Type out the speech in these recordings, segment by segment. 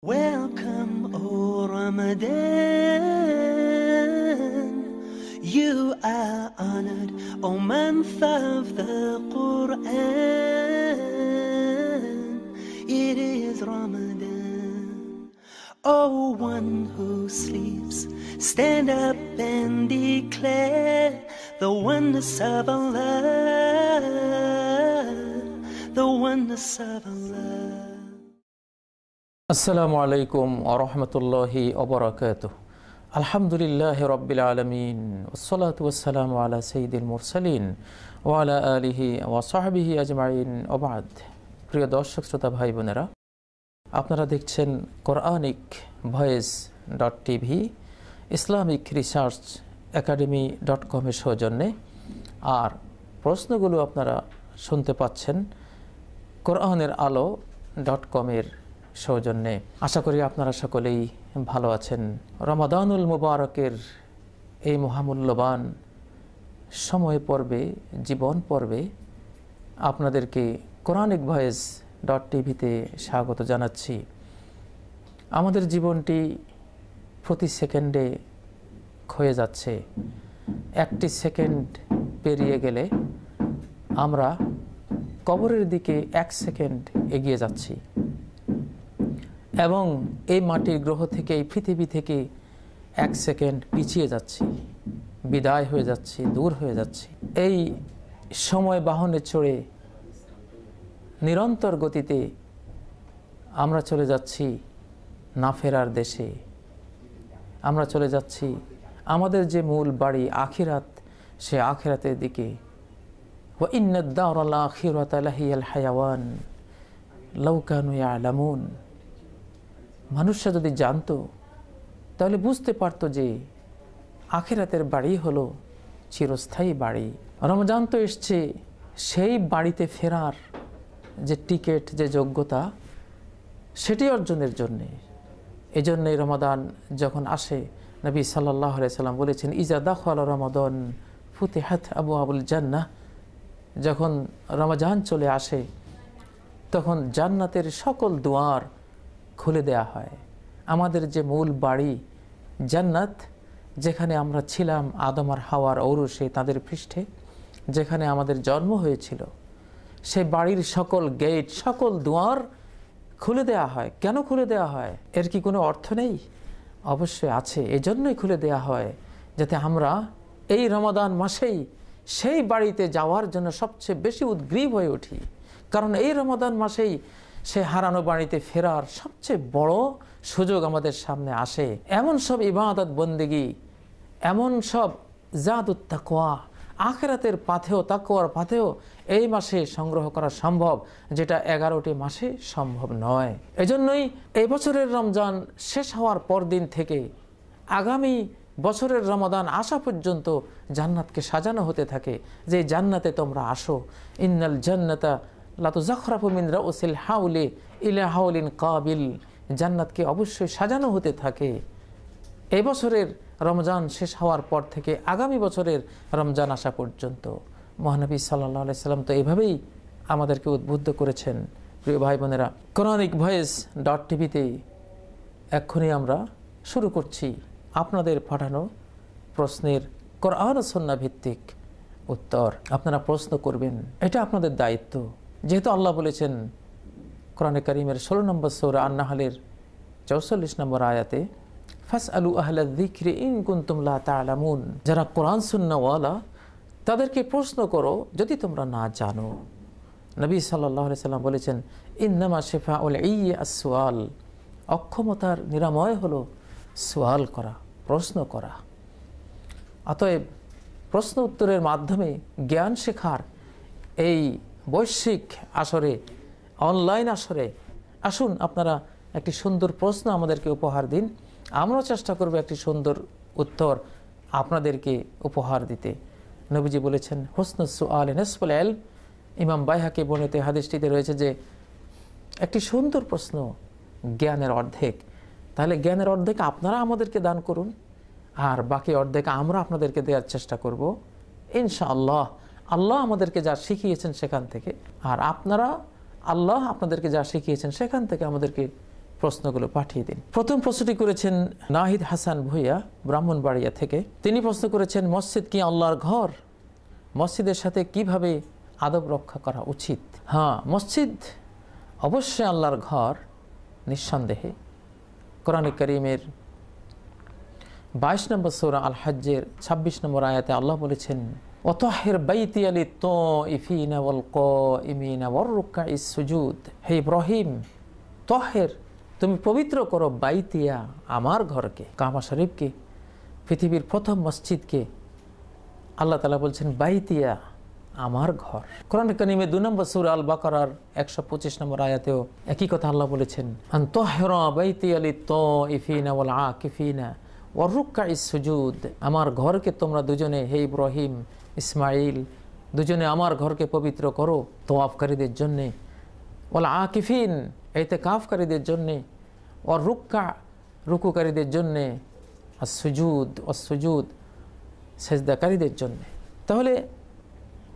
Welcome, O Ramadan. You are honored, O month of the Quran. It is Ramadan. O one who sleeps, stand up and declare the oneness of Allah, the oneness of Allah. আসসালামু আলাইকুম ওয়া রাহমাতুল্লাহি ওয়া বারাকাতুহু আলহামদুলিল্লাহি রাব্বিল আলামিন ওয়াসসালাতু ওয়াসসালামু আলা সাইয়্যিদিল মুরসালিন ওয়া আলা আলিহি ওয়া সাহবিহি আজমাইন ওয়া বা'দ। প্রিয় দর্শক শ্রোতা ভাই বোনেরা, আপনারা দেখছেন Quranic voice .tv Islamic research একাডেমি.com এর সৌজন্যে, আর প্রশ্নগুলো আপনারা শুনতে পাচ্ছেন কোরআনের আলো .com এর সৌজন্যে। আশা করি আপনারা সকলেই ভালো আছেন। রমাদানুল মুবারকের এই মহামূল্যবান সময় পর্বে, জীবন পর্বে আপনাদেরকে কোরআনিক ভয়েস .tvতে স্বাগত জানাচ্ছি। আমাদের জীবনটি প্রতি সেকেন্ডে ক্ষয়ে যাচ্ছে। একটি সেকেন্ড পেরিয়ে গেলে আমরা কবরের দিকে 1 সেকেন্ড এগিয়ে যাচ্ছি এবং এই মাটির গ্রহ থেকে, এই পৃথিবী থেকে 1 সেকেন্ড পিছিয়ে যাচ্ছি, বিদায় হয়ে যাচ্ছি, দূর হয়ে যাচ্ছি। এই সময় বাহনে চড়ে নিরন্তর গতিতে আমরা চলে যাচ্ছি না ফেরার দেশে। আমরা চলে যাচ্ছি আমাদের যে মূল বাড়ি আখিরাত, সে আখিরাতের দিকে। ওয়া ইন্নাদ দারাল আখিরাতা লাহিয়াল হায়াওয়ান লাউ কানু ইয়ালামুন। মানুষরা যদি জানতো তাহলে বুঝতে পারতো যে আখিরাতের বাড়ি হলো চিরস্থায়ী বাড়ি। রমজান তো এসছে, সেই বাড়িতে ফেরার যে টিকিট, যে যোগ্যতা, সেটি অর্জনের জন্যে। এই জন্যে রমাদান যখন আসে, নবী সাল্লাল্লাহু আলাইহি সাল্লাম বলেছেন, ইজা দাখালা রমাদান ফুতিহাত আবওয়াবুল জান্নাহ। যখন রমজান চলে আসে তখন জান্নাতের সকল দুয়ার খুলে দেয়া হয়। আমাদের যে মূল বাড়ি জান্নাত, যেখানে আমরা ছিলাম আদম আর হাওয়ার ঔরসে, তাদের পৃষ্ঠে, যেখানে আমাদের জন্ম হয়েছিল, সে বাড়ির সকল গেট, সকল দুয়ার খুলে দেয়া হয়। কেন খুলে দেয়া হয়? এর কি কোনো অর্থ নেই? অবশ্যই আছে। এজন্যই খুলে দেয়া হয় যাতে আমরা এই রমাদান মাসেই সেই বাড়িতে যাওয়ার জন্য সবচেয়ে বেশি উদ্গ্রীব হয়ে উঠি। কারণ এই রমাদান মাসেই সে হারানো বাড়িতে ফেরার সবচেয়ে বড় সুযোগ আমাদের সামনে আসে। এমন সব ইবাদত বন্দেগী, এমন সব জাদুত তাকওয়া, আখিরাতের পাথেও, তাকওয়ার পাথেও এই মাসে সংগ্রহ করা সম্ভব, যেটা 11টি মাসে সম্ভব নয়। এজন্যই এই বছরের রমজান শেষ হওয়ার পর দিন থেকে আগামী বছরের রমাদান আসা পর্যন্ত জান্নাতকে সাজানো হতে থাকে যে জান্নাতে তোমরা আসো। ইন্নাল জান্নাতা লাতুযাখরাফু মিন রাউসিল হাউলি ইলা হাউলিন কাবিল। জান্নাতকে অবশ্যই সাজানো হতে থাকে এই বছরের রমজান শেষ হওয়ার পর থেকে আগামী বছরের রমজান আসা পর্যন্ত। মহানবী সাল্লাল্লাহু আলাইহি সাল্লাম তো এভাবেই আমাদেরকে উদ্বুদ্ধ করেছেন। প্রিয় ভাই বোনেরা, কোরআনিক ভয়েস .tvতে এক্ষুনি আমরা শুরু করছি আপনাদের পাঠানো প্রশ্নের কোরআন ও সুন্নাহ ভিত্তিক উত্তর। আপনারা প্রশ্ন করবেন, এটা আপনাদের দায়িত্ব। যেহেতু আল্লাহ বলেছেন কোরআনে কারীমের 16 নম্বর সূরা আন-নাহলের 44 নম্বর আয়াতে, ফাসআলু আহলা যিকরি ইন কুনতুম লা তা'লামুন। যারা কোরআন সুন্নাহওয়ালা তাদেরকে প্রশ্ন করো যদি তোমরা না জানো। নবী সাল্লাল্লাহু আলাইহি সাল্লাম বলেছেন, ইন্নামা শিফাউল ইয়্যি আস-সুআল। অক্ষমতার নিরাময় হলো সুয়াল করা, প্রশ্ন করা। অতএব প্রশ্ন উত্তরের মাধ্যমে জ্ঞান শেখার এই বৈশ্বিক আসরে, অনলাইন আসরে আসুন আপনারা একটি সুন্দর প্রশ্ন আমাদেরকে উপহার দিন। আমরাও চেষ্টা করব একটি সুন্দর উত্তর আপনাদেরকে উপহার দিতে। নবীজি বলেছেন, হুসনুস সুআল নিসফুল ইলম। ইমাম বাইহাকি বর্ণিত হাদিসটিতে রয়েছে যে একটি সুন্দর প্রশ্ন জ্ঞানের অর্ধেক। তাহলে জ্ঞানের অর্ধেক আপনারা আমাদেরকে দান করুন, আর বাকি অর্ধেক আমরা আপনাদেরকে দেওয়ার চেষ্টা করব ইনশাআল্লাহ। আল্লাহ আমাদেরকে যা শিখিয়েছেন সেখান থেকে, আর আপনারা আল্লাহ আপনাদেরকে যা শিখিয়েছেন সেখান থেকে আমাদেরকে প্রশ্নগুলো পাঠিয়ে দিন। প্রথম প্রশ্নটি করেছেন নাহিদ হাসান ভুইয়া, ব্রাহ্মণবাড়িয়া থেকে। তিনি প্রশ্ন করেছেন, মসজিদ কি আল্লাহর ঘর? মসজিদের সাথে কিভাবে আদব রক্ষা করা উচিত? হ্যাঁ, মসজিদ অবশ্যই আল্লাহর ঘর, নিঃসন্দেহে। কোরআনে কারীমের 22 নম্বর সূরা আল হজ্জের 26 নম্বর আয়াতে আল্লাহ বলেছেন, ওয়াতাহির বাইতিয়া লিত-তাইফিনা ওয়াল কাইমিনা ওয়ার রুকআইস সুজুদ। হে ইব্রাহিম, তাহের, তুমি পবিত্র করো বাইতিয়া, আমার ঘরকে, কাবা শরীফকে, পৃথিবীর প্রথম মসজিদকে। আল্লাহ তাআলা বলছেন বাইতিয়া, আমার ঘর। কোরআন কারীমে 2 নম্বর সূরা আল বাকারার 125 নম্বর আয়াতেও একই কথা আল্লাহ বলেছেন, আন তাহিরা বাইতিয়া লিত-তাইফিনা ওয়াল আকিফিনা ওয়ার রুকআইস সুজুদ। আমার ঘরকে তোমরা দুজনে, হে ইব্রাহিম, ইসমাইল, দুজনে আমার ঘরকে পবিত্র করো তওয়াফকারীদের জন্যে, ওয়াল আকিফিন, ইতিকাফকারীদের জন্যে, ওয়ার রুকুকারীদের জন্যে, সুজুদ, সেজদাকারীদের জন্যে। তাহলে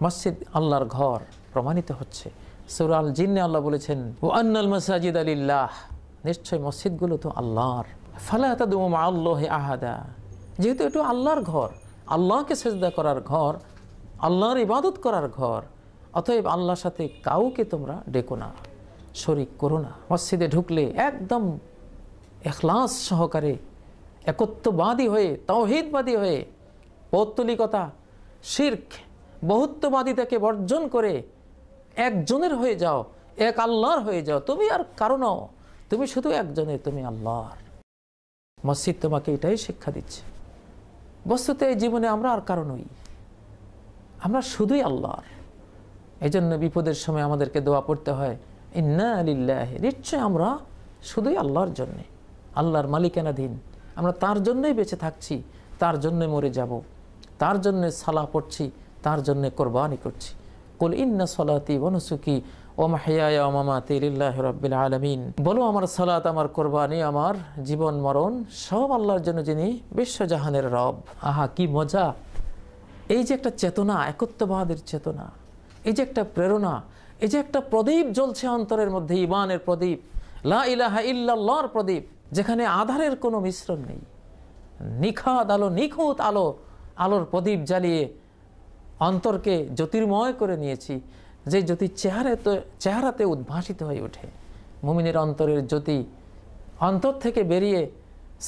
মসজিদ আল্লাহর ঘর প্রমাণিত হচ্ছে। সূরা আল জিন্নে আল্লাহ বলেছেন, ওয়া আন্নাল মাসাজিদা লিল্লাহ, নিশ্চয় মসজিদগুলো তো আল্লাহর। ফালা তাদউ মাআল্লাহি আহাদা, যেহেতু এটা আল্লাহর ঘর, আল্লাহকে সেজদা করার ঘর, আল্লাহর ইবাদত করার ঘর, অতএব আল্লাহর সাথে কাউকে তোমরা ডেকো না, শরীক করো না। মসজিদে ঢুকলে একদম ইখলাস সহকারে, একত্ববাদী হয়ে, তাওহীদবাদী হয়ে, পৌত্তলিকতা, শিরক, বহুত্ববাদিতাকে বর্জন করে একজনের হয়ে যাও, এক আল্লাহর হয়ে যাও। তুমি আর কারো নও, তুমি শুধু একজনের, তুমি আল্লাহর। মসজিদ তোমাকে এটাই শিক্ষা দিচ্ছে। বস্তুত এই জীবনে আমরা আর কারো নই, আমরা শুধুই আল্লাহর। এই জন্য বিপদের সময় আমাদেরকে দোয়া পড়তে হয়, ইন্না লিল্লাহি, নিশ্চয় আমরা শুধুই আল্লাহর জন্যে, আল্লাহর মালিকানাধীন। আমরা তার জন্যই বেঁচে থাকছি, তার জন্যে মরে যাব, তার জন্যে সালাহ পড়ছি, তার জন্যে কোরবানি করছি। কুল ইন্না সলাতি ওয়া নুসুকি ওয়া মাহইয়ায়া ওয়া মামাতি লিল্লাহি রাব্বিল আলামিন। বলো, আমার সালাত, আমার কোরবানি, আমার জীবন মরণ সব আল্লাহর জন্য, যিনি বিশ্বজাহানের রব। আহা, কি মজা! এই যে একটা চেতনা, একত্ববাদের চেতনা, এই যে একটা প্রেরণা, এই যে একটা প্রদীপ জ্বলছে অন্তরের মধ্যে, ঈমানের প্রদীপ, লা ইলাহা ইল্লাল্লাহর প্রদীপ, যেখানে আধারের কোনো মিশ্রণ নেই, নিখাত আলো, নিখুঁত আলো, আলোর প্রদীপ জ্বালিয়ে অন্তরকে জ্যোতির্ময় করে নিয়েছি, যে জ্যোতি চেহারাতে উদ্ভাসিত হয়ে ওঠে। মুমিনের অন্তরের জ্যোতি অন্তর থেকে বেরিয়ে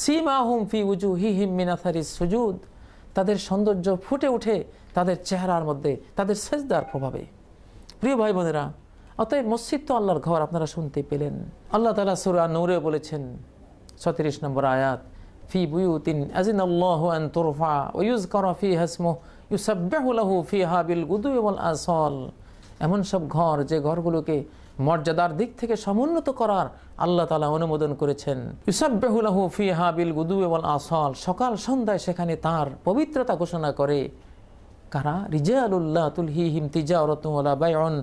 সীমাহুম ফি উজুহিহিম মিন আথারিস সুজুদ, তাদের সৌন্দর্য ফুটে ওঠে তাদের চেহারার মধ্যে, তাদের সেজদার প্রভাবে। প্রিয় ভাই বোনেরা, অতএব মসজিদ তো আল্লাহর ঘর, আপনারা শুনতে পেলেন। আল্লাহ তাআলা সূরা নূরে বলেছেন 36 নম্বর আয়াত, ফি বুয়ুতিন আযিনাল্লাহু আন তুরফা ওয়া ইউযকারা ফিহা ইসমুহু ইউসাব্বিহু লাহু ফিহা বিল গুদুই ওয়াল আসাল। এমন সব ঘর, যে ঘরগুলোকে মর্যাদার দিক থেকে সমুন্নত করার আল্লাহ তাআলা অনুমোদন করেছেন। ইউসাব্বিহু লাহু ফিহা বিল গুদুই ওয়াল আসাল, সকাল সন্ধ্যায় সেখানে তার পবিত্রতা ঘোষণা করে। কারা? রিজালুল্লাহ তুলহিহিম তিজারাতুন ওয়ালা বাইউন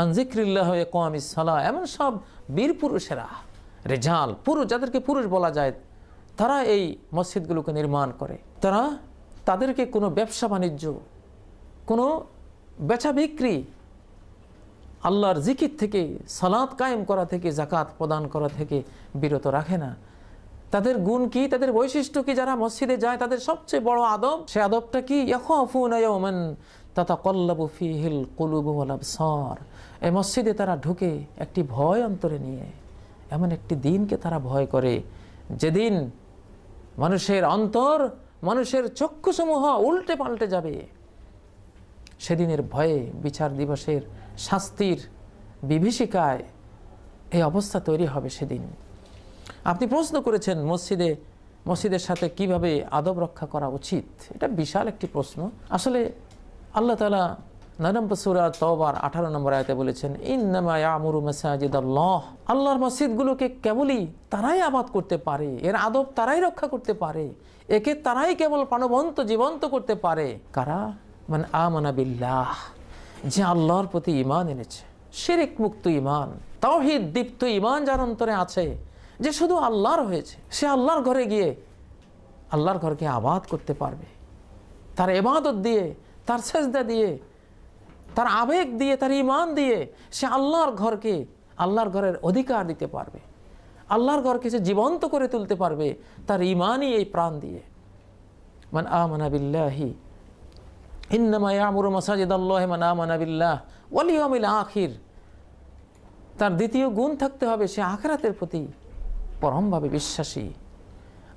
আন যিকরিল্লাহি ওয়া ইকামিস সালাহ। এমন সব বীর পুরুষেরা, রিজাল, পুরুষ, যাদেরকে পুরুষ বলা যায়, তারা এই মসজিদগুলোকে নির্মাণ করে। তারা, তাদেরকে কোনো ব্যবসা বাণিজ্য, কোনো বেচা বিক্রি, আল্লাহর জিকির থেকে, সালাত কায়েম করা থেকে, যাকাত প্রদান করা থেকে বিরত রাখে না। তাদের গুণ কি, তাদের বৈশিষ্ট্য কি? যারা মসজিদে যায় তাদের সবচেয়ে বড় আদব, সে আদবটা কি? ইয়াখাফুনা ইয়াওমান তাতাকাল্লাবু ফীহিল কুলুবু ওয়াল আবসার। এই মসজিদে তারা ঢুকে একটি ভয় অন্তরে নিয়ে, এমন একটি দিনকে তারা ভয় করে, যেদিন মানুষের অন্তর, মানুষের চক্ষুসমূহ উল্টে পাল্টে যাবে। সেদিনের ভয়ে, বিচার দিবসের শাস্তির বিভীষিকায় এই অবস্থা তৈরি হবে সেদিন। আপনি প্রশ্ন করেছেন মসজিদের সাথে কিভাবে আদব রক্ষা করা উচিত। এটা বিশাল একটি প্রশ্ন। আসলে আল্লাহ তাআলা 9 নম্বর সূরা তাওবার 18 নম্বর আয়াতে বলেছেন, ইন্নামা ইয়ামুরু মাসাজিদাল্লাহ। আল্লাহর মসজিদগুলোকে কেবলই তারাই আবাদ করতে পারে, এর আদব তারাই রক্ষা করতে পারে, একে তারাই কেবল প্রাণবন্ত, জীবন্ত করতে পারে। কারা? মান আমানা বিল্লাহ, যে আল্লাহর প্রতি ঈমান এনেছে, শিরক মুক্ত ঈমান, তাওহীদ দীপ্ত ঈমান যার অন্তরে আছে, যে শুধু আল্লাহর হয়েছে, সে আল্লাহর ঘরে গিয়ে আল্লাহর ঘরকে আবাদ করতে পারবে। তার ইবাদত দিয়ে, তার সেজদা দিয়ে, তার আবেগ দিয়ে, তার ঈমান দিয়ে সে আল্লাহর ঘরকে, আল্লাহর ঘরের অধিকার দিতে পারবে। আল্লাহর ঘরকে সে জীবন্ত করে তুলতে পারবে তার ঈমানই এই প্রাণ দিয়ে। মান আমানা বিল্লাহি ইন্নামা ইয়ামুরু মাসাজিদাল্লাহি মান আমানা বিল্লাহ ওয়াল ইয়াউমিল আখির। তার দ্বিতীয় গুণ থাকতে হবে সে আখিরাতের প্রতি পরমভাবে বিশ্বাসী।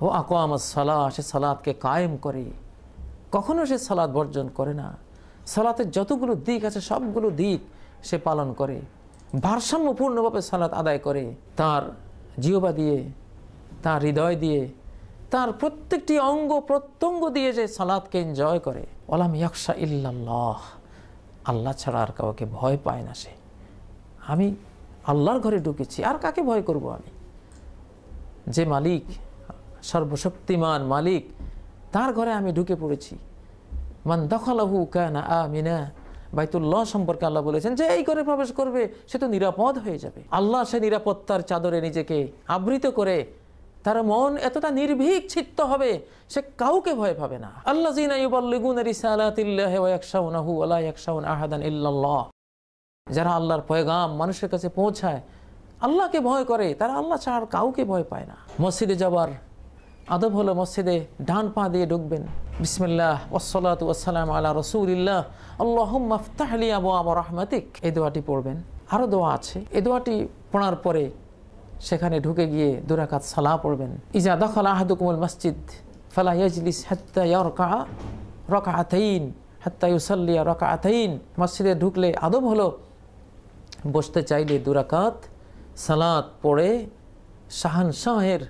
ও আকামাস সালাহ, সে সালাতকে কায়েম করে, কখনো সে সালাত বর্জন করে না। সালাতের যতগুলো দিক আছে সবগুলো দিক সে পালন করে, ভারসাম্যপূর্ণভাবে সালাত আদায় করে, তার জিহ্বা দিয়ে, তার হৃদয় দিয়ে, তার প্রত্যেকটি অঙ্গ প্রত্যঙ্গ দিয়ে যে সালাতকে এনজয় করে। ওয়ালাম ইয়াখশা ইল্লাল্লাহ, আল্লাহ ছাড়া আর কাউকে ভয় পায় না সে। আমি আল্লাহর ঘরে ঢুকেছি, আর কাকে ভয় করব আমি? যে মালিক, সর্বশক্তিমান মালিক, তার ঘরে আমি ঢুকে পড়েছি। মান দখালাহু কানা আমিনা, বাইতুল্লাহ সম্পর্কে আল্লাহ বলেছেন যে এই ঘরে প্রবেশ করবে সে তো নিরাপদ হয়ে যাবে। আল্লাহ সে নিরাপত্তার চাদরে নিজেকে আবৃত করে, তার মন এতটা নির্ভীক চিত্ত হবে সে কাউকে ভয় পাবে না। আল্লাযীনা ইউবাল্লিগুনা রিসালাতিল্লাহি ওয়া ইয়াখশাউনাহু ওয়া লা ইয়াখশাউনা আহাদান ইল্লাল্লাহ, যারা আল্লাহর পয়গাম মানুষের কাছে পৌঁছায়, আল্লাহকে ভয় করে, তারা আল্লাহ ছাড়া আর কাউকে ভয় পায় না। মসজিদে যাবার আদব হলো মসজিদে ডান পা দিয়ে ঢুকবেন, বিসমিল্লাহ ওয়াসসালাতু ওয়াসসালামু আলা রাসূলিল্লাহ আল্লাহুম্মা ইফতাহ লি আবওয়াব রাহমাতিক, এই দোয়াটি পড়বেন। আরও দোয়া আছে, এই দোয়াটি পড়ার পরে সেখানে ঢুকে গিয়ে 2 রাকাত সালাহ পড়বেন। ইজা দাখালা আহাদুকুমুল মসজিদ ফালা ইয়াজলিস হাত্তা ইয়ারকা রাকাতাইন হাত্তা ইউসাল্লি রাকাতাইন, মসজিদে ঢুকলে আদব হলো বসতে চাইলে 2 রাকাত সালাত পড়ে শাহানশাহের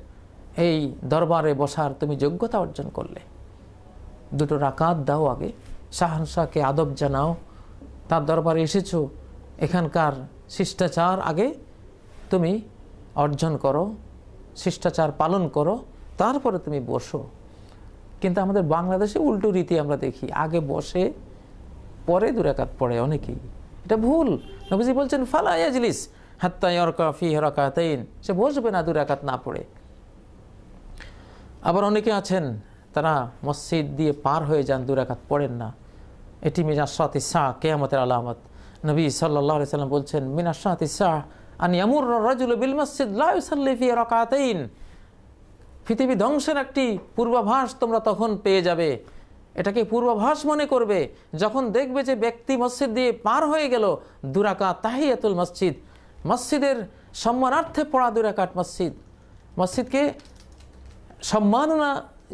এই দরবারে বসার তুমি যোগ্যতা অর্জন করলে। 2 রাকাত দাও আগে, শাহানশাহকে আদব জানাও, তার দরবারে এসেছো, এখানকার শিষ্টাচার আগে তুমি অর্জন করো, শিষ্টাচার পালন করো, তারপরে তুমি বসো। কিন্তু আমাদের বাংলাদেশে উল্টো রীতি আমরা দেখি, আগে বসে পরে 2 রাকাত পড়ে অনেকেই। এটা ভুল। নবীজি বলছেন ফালা ইয়াজলিস হাত্তা ইয়ারকা ফিহি রাকাতাইন, সে বসবে না 2 রাকাত না পড়ে। আবার অনেকে আছেন তারা মসজিদ দিয়ে পার হয়ে যান, 2 রাকাত পড়েন না। এটি মিন আশরাতিস সাআ, কিয়ামতের আলামত। নবী সাল্লাল্লাহু আলাইহি সাল্লাম বলছেন মিন আশরাতিস সাআ আন ইয়ামুররা রাজুলু বিল মসজিদ লা ইউসাল্লি ফি রাকাতাইন, পৃথিবী ধ্বংসের একটি পূর্বাভাস তোমরা তখন পেয়ে যাবে। এটাকে পূর্বাভাস মনে করবে যখন দেখবে যে ব্যক্তি মসজিদ দিয়ে পার হয়ে গেল 2 রাকাত তাহিয়াতুল মসজিদ, মসজিদের সম্মানার্থে পড়া 2 রাকাত মসজিদকে সম্মাননা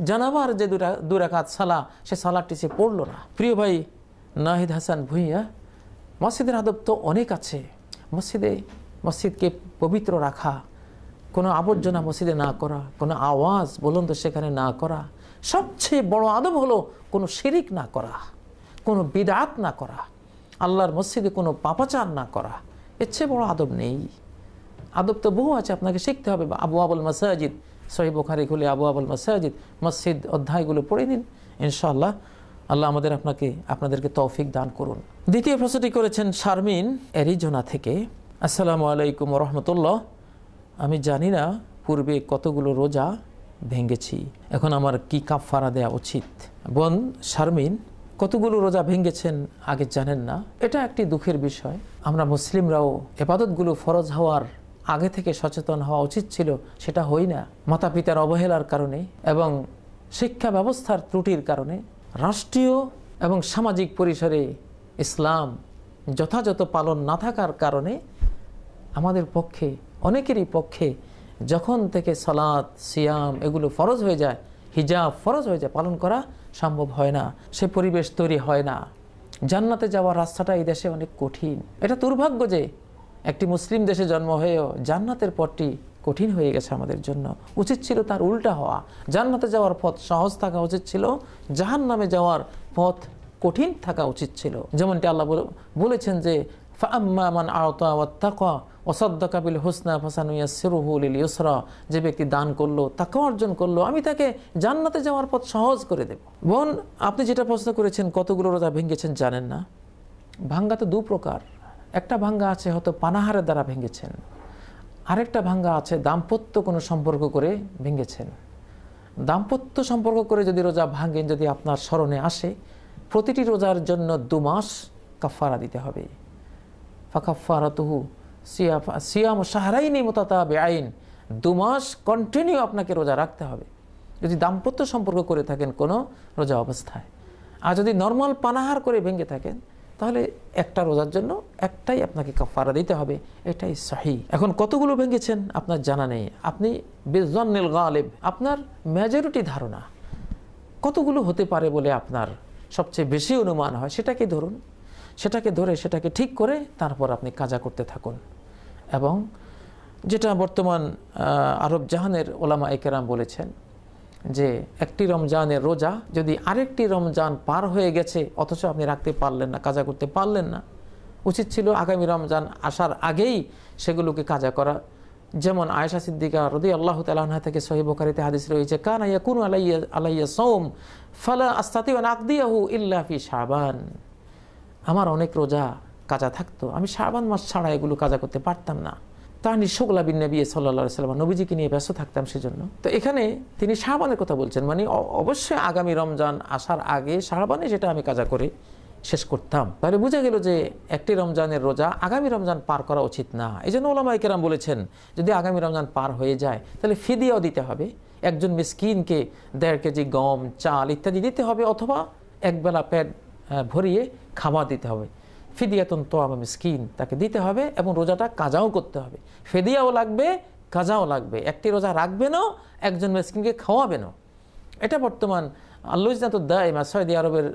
জানাবার যে 2 রাকাত সালাহ, সে সালাহটি সে পড়লো না। প্রিয় ভাই নাহিদ হাসান ভুঁইয়া, মসজিদের আদব তো অনেক আছে। মসজিদকে পবিত্র রাখা, কোনো আবর্জনা মসজিদে না করা, কোনো আওয়াজ বুলন্দ সেখানে না করা, সবচেয়ে বড় আদব হলো কোনো শিরিক না করা, কোনো বিদআত না করা, আল্লাহর মসজিদে কোনো পাপাচার না করা। এর চেয়ে বড় আদব নেই। আদব তো বহু আছে, আপনাকে শিখতে হবে। আবওয়াবুল মাসাজিদ, সহিহ বুখারী খুলে আবওয়াবুল মাসাজিদ, মসজিদ অধ্যায়গুলো পড়ে নিন, ইনশাআল্লাহ আল্লাহ আপনাদেরকে তৌফিক দান করুন। দ্বিতীয় প্রশ্নটি করেছেন শারমিন অ্যারিজোনা থেকে। আসসালামু আলাইকুম ওয়া রাহমাতুল্লাহ, আমি জানি না পূর্বে কতগুলো রোজা ভেঙেছি, এখন আমার কি কাফারা দেওয়া উচিত? বোন শারমিন, কতগুলো রোজা ভেঙেছেন আগে জানেন না, এটা একটি দুঃখের বিষয়। আমরা মুসলিমরাও ইবাদতগুলো ফরজ হওয়ার আগে থেকে সচেতন হওয়া উচিত ছিল, সেটা হই না। মাতা পিতার অবহেলার কারণে এবং শিক্ষা ব্যবস্থার ত্রুটির কারণে, রাষ্ট্রীয় এবং সামাজিক পরিসরে ইসলাম যথাযথ পালন না থাকার কারণে আমাদের পক্ষে, অনেকেরই পক্ষে যখন থেকে সালাত, সিয়াম এগুলো ফরজ হয়ে যায়, হিজাব ফরজ হয়ে যায়, পালন করা সম্ভব হয় না, সে পরিবেশ তৈরি হয় না। জান্নাতে যাওয়ার রাস্তাটা এই দেশে অনেক কঠিন। এটা দুর্ভাগ্য যে একটি মুসলিম দেশে জন্ম হয়েও জান্নাতের পথটি কঠিন হয়ে গেছে আমাদের জন্য। উচিত ছিল তার উল্টা হওয়া, জান্নাতে যাওয়ার পথ সহজ থাকা উচিত ছিল, জাহান্নামে যাওয়ার পথ কঠিন থাকা উচিত ছিল। যেমনটি আল্লাহ বলেছেন যে ফাআম্মা মান আ'তা ওয়াত্তাকা ওয়াসাদ্দাকা বিল হুসনা ফাসানুয়াসসিরুহু লিল ইউসরা, যে ব্যক্তি দান করলো, তাকওয়া অর্জন করলো, আমি তাকে জান্নাতে যাওয়ার পথ সহজ করে দেব। বোন, আপনি যেটা প্রশ্ন করেছেন কতগুলো রোজা ভেঙেছেন জানেন না, ভাঙ্গা তো 2 প্রকার। একটা ভাঙ্গা আছে হয়তো পানাহারের দ্বারা ভেঙেছেন, আরেকটা ভাঙ্গা আছে দাম্পত্য কোনো সম্পর্ক করে ভেঙেছেন। দাম্পত্য সম্পর্ক করে যদি রোজা ভাঙেন, যদি আপনার স্মরণে আসে, প্রতিটি রোজার জন্য 2 মাস কাফারা দিতে হবে। ফাকাফারাতুহু সিয়ামু শাহরাইনি মুতাতাবিআইন, 2 মাস কন্টিনিউ আপনাকে রোজা রাখতে হবে যদি দাম্পত্য সম্পর্ক করে থাকেন কোনো রোজা অবস্থায়। আর যদি নর্মাল পানাহার করে ভেঙে থাকেন তাহলে একটা রোজার জন্য একটাই আপনাকে কাফারা দিতে হবে, এটাই সহি। এখন কতগুলো ভেঙেছেন আপনার জানা নেই, আপনি বিজন্নিল গালিব, আপনার মেজরিটি ধারণা কতগুলো হতে পারে বলে আপনার সবচেয়ে বেশি অনুমান হয় সেটাকে ধরুন, সেটাকে ধরে সেটাকে ঠিক করে তারপর আপনি কাজা করতে থাকুন। এবং যেটা বর্তমান আরব জাহানের ওলামা ইকেরাম বলেছেন যে একটি রমজানের রোজা যদি আরেকটি রমজান পার হয়ে গেছে অথচ আপনি রাখতে পারলেন না, কাজা করতে পারলেন না, উচিত ছিল আগামী রমজান আসার আগেই সেগুলোকে কাজা করা। যেমন আয়েশা সিদ্দিকা রাদিয়াল্লাহু তাআলা আনহা থেকে সহিহ বুখারীতে হাদিস রয়েছে, কানা ইয়াকুনু আলাইয়া সাওম ফালা আস্তাতিউ আন আকদিয়াহু ইল্লা ফি শাবান। আমার অনেক রোজা কাজা থাকতো, আমি শাবান মাস ছাড়া এগুলো কাজা করতে পারতাম না। তানি শুগলা বিন নবী সাল্লাল্লাহু আলাইহি ওয়াসাল্লাম, নবীজিকে নিয়ে ব্যস্ত থাকতাম সেজন্য। তো এখানে তিনি শাবানের কথা বলছেন, মানে অবশ্যই আগামী রমজান আসার আগে শাবানে যেটা আমি কাজা করে শেষ করতাম। তাহলে বোঝা গেল যে একটি রমজানের রোজা আগামী রমজান পার করা উচিত না। এই জন্য ওলামায়ে কেরাম বলেছেন যদি আগামী রমজান পার হয়ে যায় তাহলে ফিদিয়াও দিতে হবে, একজন মিসকিনকে 1.5 কেজি গম, চাল ইত্যাদি দিতে হবে, অথবা একবেলা পেট ভরিয়ে খাবার দিতে হবে। ফিদিয়াতুন তোয়ামা মিসকিন, তাকে দিতে হবে এবং রোজাটা কাজাও করতে হবে। ফিদিয়াও লাগবে, কাজাও লাগবে। একটি রোজা রাখবেনও, একজন মিসকিনকে খাওয়াবেনও। এটা বর্তমান আল-লজনাতুদ দাইমা সৌদি আরবের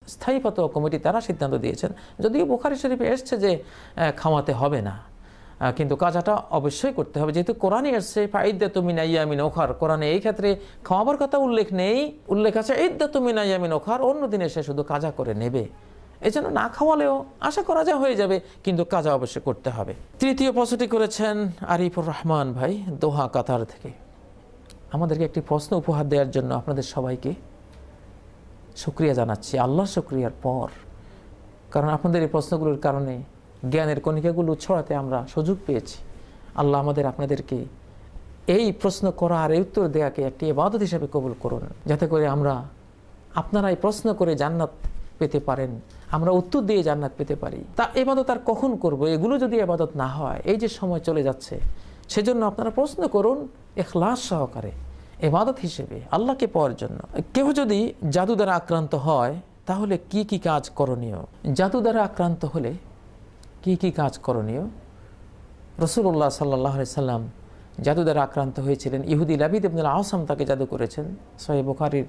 স্থায়ী ফতোয়া কমিটি তারা সিদ্ধান্ত দিয়েছেন। যদিও বুখারী শরীফে এসছে যে খাওয়াতে হবে না, কিন্তু কাজাটা অবশ্যই করতে হবে, যেহেতু কোরআনে এসছে ফাইদ্দাতু মিন আইয়ামিন উখার। কোরআনে এই ক্ষেত্রে খাওয়াবার কথা উল্লেখ নেই, উল্লেখ আছে ইদ্দাতু মিন আইয়ামিন উখার, অন্য দিনে সে শুধু কাজা করে নেবে। এই জন্য না খাওয়ালেও আশা করা যায় হয়ে যাবে, কিন্তু কাজা অবশ্যই করতে হবে। তৃতীয় প্রশ্নটি করেছেন আরিফুর রহমান ভাই দোহা কাতার থেকে। আমাদেরকে একটি প্রশ্ন উপহার দেওয়ার জন্য আপনাদের সবাইকে শুকরিয়া জানাচ্ছি, আল্লাহর শুকরিয়ার পর। কারণ আপনাদের এই প্রশ্নগুলোর কারণে জ্ঞানের কণিকাগুলো ছড়াতে আমরা সুযোগ পেয়েছি। আল্লাহ আপনাদেরকে এই প্রশ্ন করা আর এই উত্তর দেওয়াকে একটি ইবাদত হিসেবে কবুল করুন, যাতে করে আমরা আপনারা এই প্রশ্ন করে জান্নাত পেতে পারেন, আমরা উত্তর দিয়ে জান্নাত পেতে পারি। তা ইবাদত আর কখন করব? এগুলো যদি ইবাদত না হয়, এই যে সময় চলে যাচ্ছে, সেজন্য আপনারা প্রশ্ন করুন ইখলাস সহকারে, ইবাদত হিসেবে আল্লাহকে পাওয়ার জন্য। কেউ যদি জাদু দ্বারা আক্রান্ত হয় তাহলে কি কি কাজ করণীয়? জাদু দ্বারা আক্রান্ত হলে কি কি কাজ করণীয়? রাসূলুল্লাহ সাল্লাল্লাহু আলাইহি সাল্লাম জাদু দ্বারা আক্রান্ত হয়েছিলেন। ইহুদি লাবিদ ইবনে আল-আসাম তাকে জাদু করেছেন, সহিহ বুখারীর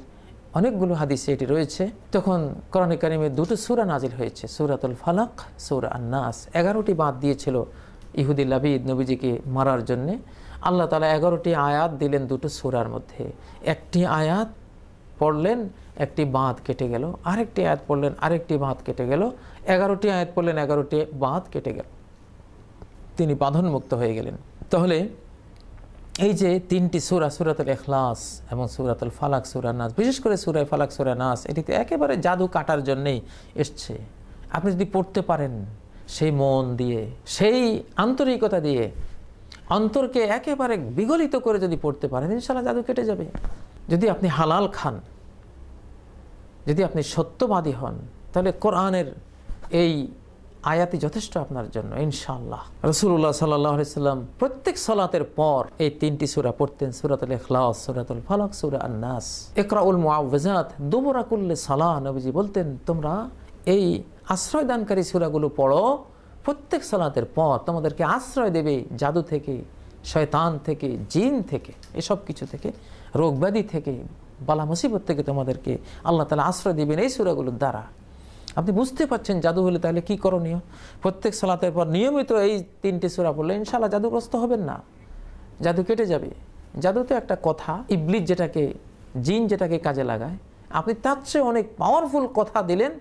অনেকগুলো হাদিসে এটি রয়েছে। তখন কোরআনে কারিমে 2টো সূরা নাজিল হয়েছে, সূরাতুল ফালাক, সূরা আন-নাস। 11টি বাঁধ দিয়েছিল ইহুদি লাবিদ নবীজিকে মারার জন্যে। আল্লাহ তাআলা 11টি আয়াত দিলেন 2টো সূরার মধ্যে। একটি আয়াত পড়লেন, একটি বাঁধ কেটে গেল, আরেকটি আয়াত পড়লেন, আরেকটি বাঁধ কেটে গেল, 11টি আয়াত পড়লেন, 11টি বাঁধ কেটে গেল, তিনি বাঁধনমুক্ত হয়ে গেলেন। তাহলে এই যে 3টি সূরা, সূরাতুল ইখলাস এবং সূরাতুল ফালাক, সূরা নাস, বিশেষ করে সূরা ফালাক, সূরা নাস, এটিতে একেবারে জাদু কাটার জন্যই এসছে। আপনি যদি পড়তে পারেন সেই মন দিয়ে, সেই আন্তরিকতা দিয়ে, অন্তরকে একেবারে বিগলিত করে যদি পড়তে পারেন, ইনশাআল্লাহ জাদু কেটে যাবে। যদি আপনি হালাল খান, যদি আপনি সত্যবাদী হন, তাহলে কোরআনের এই আয়াতই যথেষ্ট আপনার জন্য ইনশাআল্লাহ। রাসূলুল্লাহ সাল্লাল্লাহু আলাইহি সাল্লাম প্রত্যেক সালাতের পর এই 3টি সূরা পড়তেন, সূরাতুল ইখলাস, সূরাতুল ফালাক, সূরা আন-নাস। ইকরাউল মুআউযিজাত দুবুরা কুল্লি সালাহ, নবীজি বলতেন তোমরা এই আশ্রয়দানকারী সূরাগুলো পড়ো প্রত্যেক সালাতের পর, তোমাদেরকে আশ্রয় দেবে জাদু থেকে, শয়তান থেকে, জিন থেকে, এসব কিছু থেকে, রোগ ব্যাধি থেকে, বালা মুসিবত থেকে তোমাদেরকে আল্লাহ তাআলা আশ্রয় দিবেন এই সূরাগুলোর দ্বারা। আপনি বুঝতে পারছেন জাদু হলে তাহলে কি করণীয়? প্রত্যেক সালাতের পর নিয়মিত এই 3টি সূরা পড়লে ইনশাআল্লাহ জাদুগ্রস্ত হবেন না, জাদু কেটে যাবে। জাদু তো একটা কথা, ইবলিস যেটাকে, জিন যেটাকে কাজে লাগায়, আপনি তার চেয়ে অনেক পাওয়ারফুল কথা দিলেন,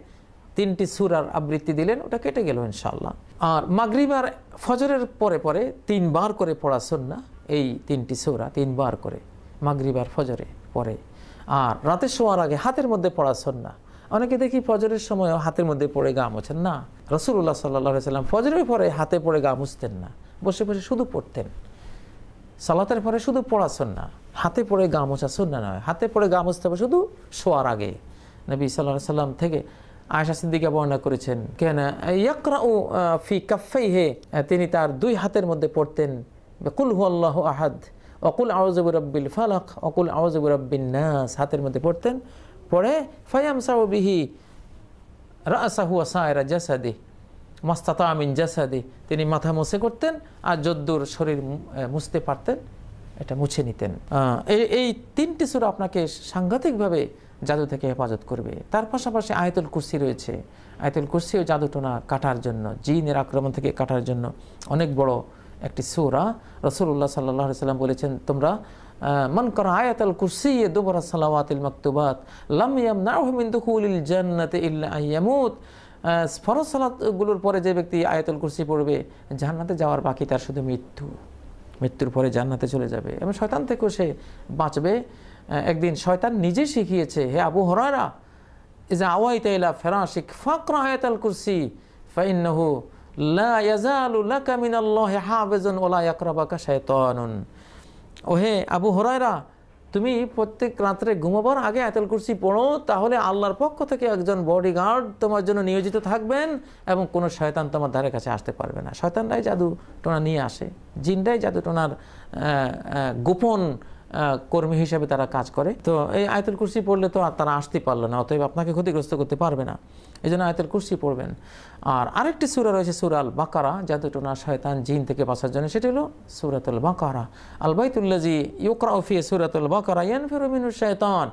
3টি সূরার আবৃত্তি দিলেন, ওটা কেটে গেল ইনশাআল্লাহ। আর মাগরিব আর ফজরের পরে পরে 3 বার করে পড়া সুন্নাহ, এই 3টি সূরা 3 বার করে মাগরিব আর ফজরে পরে। আর রাতে শোয়ার আগে হাতের মধ্যে পড়া সুন্নাহ। অনেকে দেখি ফজরের সময় হাতের মধ্যে পড়ে গা মোছেন না। রাসূলুল্লাহ সাল্লাল্লাহু আলাইহি সাল্লাম ফজরের পরে হাতে পড়ে গা মুছতেন না, বসে বসে শুধু পড়তেন। সালাতের পরে শুধু পড়া সুন্নাহ, হাতে পড়ে গা মোছা সুন্নাহ নয়। হাতে পড়ে গা মুছতে হবে শুধু শোয়ার আগে। নবী সাল্লাল্লাহু আলাইহি সাল্লাম থেকে আয়েশা সিদ্দিকা বর্ণনা করেছেন, কেন ইয়াকরাউ ফি কাফাইহি, তিনি তার 2 হাতের মধ্যে পড়তেন কুল হুয়াল্লাহু আহাদ অকুল আউযু বিরাব্বিল ফালাক, অকুল আউযু বিরাব্বিন নাস হাতের মধ্যে পড়তেন, পড়ে ফায়ামসাহু বিহি রাসাহু ওয়া সায়রা জাসাদি মাস্তাতা মিন জাসাদি, তিনি মাথা মুছে করতেন, আর যদ্দুর শরীর মুছতে পারতেন এটা মুছে নিতেন। এই তিনটি সূরা আপনাকে সাংঘাতিকভাবে জাদু থেকে হেফাজত করবে। তার পাশাপাশি আয়াতুল কুরসি রয়েছে। আয়াতুল কুরসিও জাদুটোনা কাটার জন্য, জিনের আক্রমণ থেকে কাটার জন্য অনেক বড় একটি সূরা। রাসূলুল্লাহ সাল্লাল্লাহু আলাইহি সাল্লাম বলেছেন, তোমরা মান করা আয়াতুল কুরসি দুবরা সালাওয়াতিল মাকতুবাত লাম ইয়ামনাহু মিন দুখুলিল জান্নাতি ইল্লা আইয়ামুত, ফরজ সালাতগুলোর পরে যে ব্যক্তি আয়াতুল কুরসি পড়বে জান্নাতে যাওয়ার বাকি তার শুধু মৃত্যুর পরে জান্নাতে চলে যাবে এবং শয়তান থেকেও সে বাঁচবে। একদিন শয়তান নিজে শিখিয়েছে, হে আবু হুরায়রা, ইযা আওয়াইতা ইলা ফিরাশিক ফাকরা আয়াতুল কুরসি ফাইন্নাহু লা ইয়াজালু লাকা মিনাল্লাহি হাফিজুন ওয়া লা ইয়াকরাবাকা শায়তানুন। ওহে আবু হুরায়রা, তুমি প্রত্যেক রাত্রে ঘুমাবার আগে আয়াতুল কুরসি পড়ো, তাহলে আল্লাহর পক্ষ থেকে একজন বডিগার্ড তোমার জন্য নিয়োজিত থাকবেন এবং কোনো শয়তান তোমার ধারে কাছে আসতে পারবে না। শয়তানরাই জাদু টোনা নিয়ে আসে, জিনরাই জাদু টোনার গোপন কর্মী হিসেবে তারা কাজ করে। তো এই আয়াতুল কুরসি পড়লে তো আর তারা আসতে পারলো না, অতএব আপনাকে ক্ষতিগ্রস্ত করতে পারবে না, এই জন্য আয়াতুল কুরসি পড়বেন। আর আরেকটি সূরা রয়েছে সূরা আল বাকারা, জাদু টোনা শয়তান জিন থেকে বাঁচার জন্য, সেটি হলো সূরাতুল বাকারা। আল বাইতুল্লাযী ইউকরাউ ফি সূরাতুল বাকারা ইয়ানফিরু মিনহু শায়তান।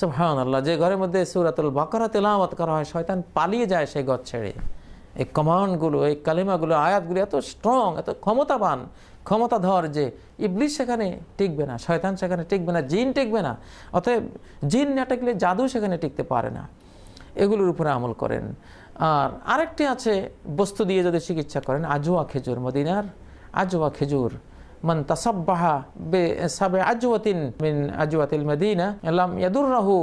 সুবহানাল্লাহ, যে ঘরের মধ্যে সূরাতুল বাকারা তেলাওয়াত করা হয় শয়তান পালিয়ে যায় সেই ঘর ছেড়ে। এই কমান্ডগুলো, এই কালিমাগুলো, আয়াতগুলো এত স্ট্রং, এত ক্ষমতাবান, ক্ষমতাধর যে ইবলিস সেখানে টিকবে না, শয়তান সেখানে টিকবে না, জিন টিকবে না। অতএব জিন না টিকলে জাদু সেখানে টিকতে পারে না। এগুলোর উপরে আমল করেন। আর আরেকটি আছে, বস্তু দিয়ে যদি চিকিৎসা করেন, আজওয়া খেজুর, মদিনার আজওয়া খেজুর। মান তাসাব্বাহা বিসাব'i আজওয়াতিন মিন আজওয়াতিল মদিনা লাম ইয়াদুররাহু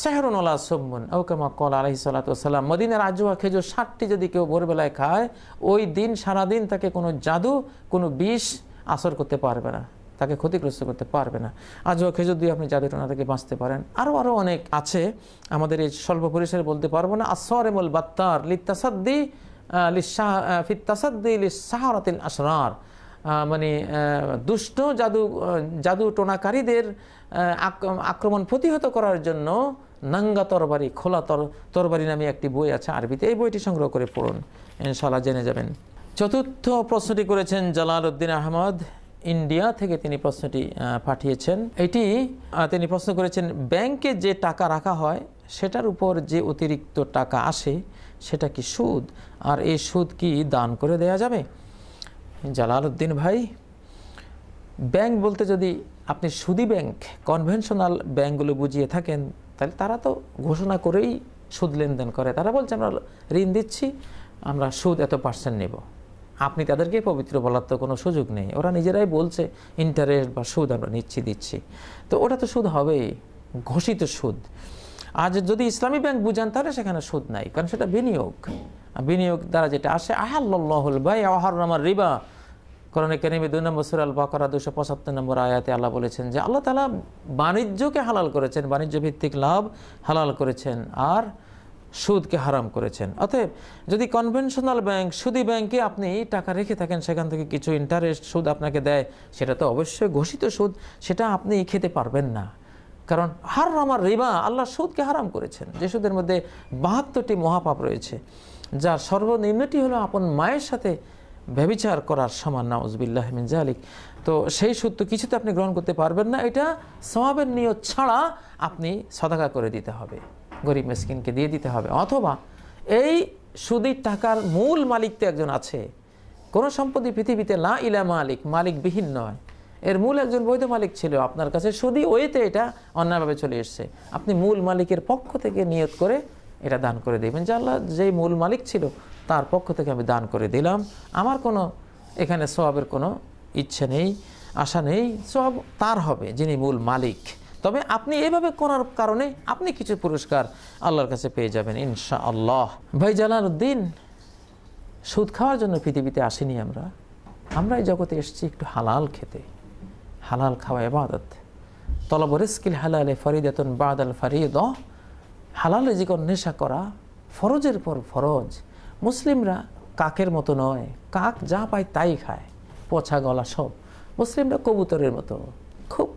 সেহরুন ওয়ালা সুম্মুন আও কামা ক্বালা আলাইহিস সালাতু ওয়াস সালাম। মদিনার আজওয়া খেজুর 60টি যদি কেউ ভোরবেলায় খায়, ওই দিন সারাদিন তাকে কোনো জাদু, কোনো বিষ আসর করতে পারবে না, তাকে ক্ষতিগ্রস্ত করতে পারবে না। আজওয়া খেজুর দিয়ে আপনি জাদুটোনা থেকে বাঁচতে পারেন। আরও অনেক আছে, আমাদের এই স্বল্প পরিসরে বলতে পারবো না। আসসারিমুল বাত্তার লিত্তাসাদ্দি ফিত তাসাদ্দি লিসাহারাতিল আশরার, মানে দুষ্ট জাদু টোনাকারীদের আক্রমণ প্রতিহত করার জন্য নাঙ্গা তরবারি, খোলা তরবারি নামে একটি বই আছে আরবিতে, এই বইটি সংগ্রহ করে পড়ুন, ইনশাআল্লাহ জেনে যাবেন। চতুর্থ প্রশ্নটি করেছেন জালালউদ্দিন আহমদ, ইন্ডিয়া থেকে তিনি প্রশ্নটি পাঠিয়েছেন। এটি তিনি প্রশ্ন করেছেন, ব্যাংকে যে টাকা রাখা হয় সেটার উপর যে অতিরিক্ত টাকা আসে সেটা কি সুদ, আর এই সুদ কি দান করে দেয়া যাবে? জালালউদ্দিন ভাই, ব্যাংক বলতে যদি আপনি সুদী ব্যাংক, কনভেনশনাল ব্যাংকগুলো বুঝিয়ে থাকেন, তাহলে তারা তো ঘোষণা করেই সুদ লেনদেন করে। তারা বলছে আমরা ঋণ দিচ্ছি, আমরা সুদ এত % নেব। আপনি তাদেরকে পবিত্র বলার তো কোনো সুযোগ নেই, ওরা নিজেরাই বলছে ইন্টারেস্ট বা সুদ আমরা দিচ্ছি। তো ওটা তো সুদ হবেই, ঘোষিত সুদ। আজ যদি ইসলামী ব্যাংক বুঝান তাহলে সেখানে সুদ নাই, কারণ সেটা বিনিয়োগ দ্বারা যেটা আসে। আহাল্লাহুল বাই'a ওয়া হাররামার রিবা, কোরআনে কারীমে 2 নম্বর সূরা আল বাকারা 275 নম্বর আয়াতে আল্লাহ বলেছেন যে আল্লাহ তাআলা বাণিজ্যকে হালাল করেছেন, বাণিজ্য ভিত্তিক লাভ হালাল করেছেন, আর সুদকে হারাম করেছেন। অতএব যদি কনভেনশনাল ব্যাংক, সুদী ব্যাংকে আপনি টাকা রেখে থাকেন, সেখান থেকে কিছু ইন্টারেস্ট সুদ আপনাকে দেয়, সেটা তো অবশ্যই ঘোষিত সুদ, সেটা আপনি খেতে পারবেন না। কারণ হারামার রিবা, আল্লাহ সুদকে হারাম করেছেন, যে সুদের মধ্যে 72টি মহাপাপ রয়েছে, যার সর্বনিম্নটি হলো আপন মায়ের সাথে ব্যভিচার করার সমান, নাউযুবিল্লাহি মিন যালিক। তো সেই সুদ তো কিছুতে আপনি গ্রহণ করতে পারবেন না। এটা সওয়াবের নিয়ত ছাড়া আপনি সাদাকা করে দিতে হবে, গরিব মিসকিনকে দিয়ে দিতে হবে। অথবা এই সুদী টাকার মূল মালিক তো একজন আছে, কোনো সম্পত্তি পৃথিবীতে লা ইলা মালিকবিহীন নয়, এর মূল একজন বৈধ মালিক ছিল আপনার কাছে, সুদী ওইতে এটা অন্যায়ভাবে চলে এসছে। আপনি মূল মালিকের পক্ষ থেকে নিয়ত করে এটা দান করে দেবেন যে আল্লাহ যেই মূল মালিক ছিল তার পক্ষ থেকে আমি দান করে দিলাম, আমার কোনো এখানে সওয়াবের কোনো ইচ্ছে নেই, আশা নেই, সওয়াব তার হবে যিনি মূল মালিক। তবে আপনি এইভাবে করার কারণে আপনি কিছু পুরস্কার আল্লাহর কাছে পেয়ে যাবেন ইনশাআল্লাহ। ভাই জালালউদ্দিন, সুদ খাওয়ার জন্য পৃথিবীতে আসিনি আমরা এই জগতে এসেছি একটু হালাল খেতে। হালাল খাওয়া ইবাদত, তলবু রিজকিল হালালি ফরিদাতুন বাদাল ফরিদা, হালাল রিজিক অন্বেষা করা ফরজের পর ফরজ। মুসলিমরা কাকের মতো নয়, কাক যা পায় তাই খায়, পচা গলা সব। মুসলিমরা কবুতরের মতো খুব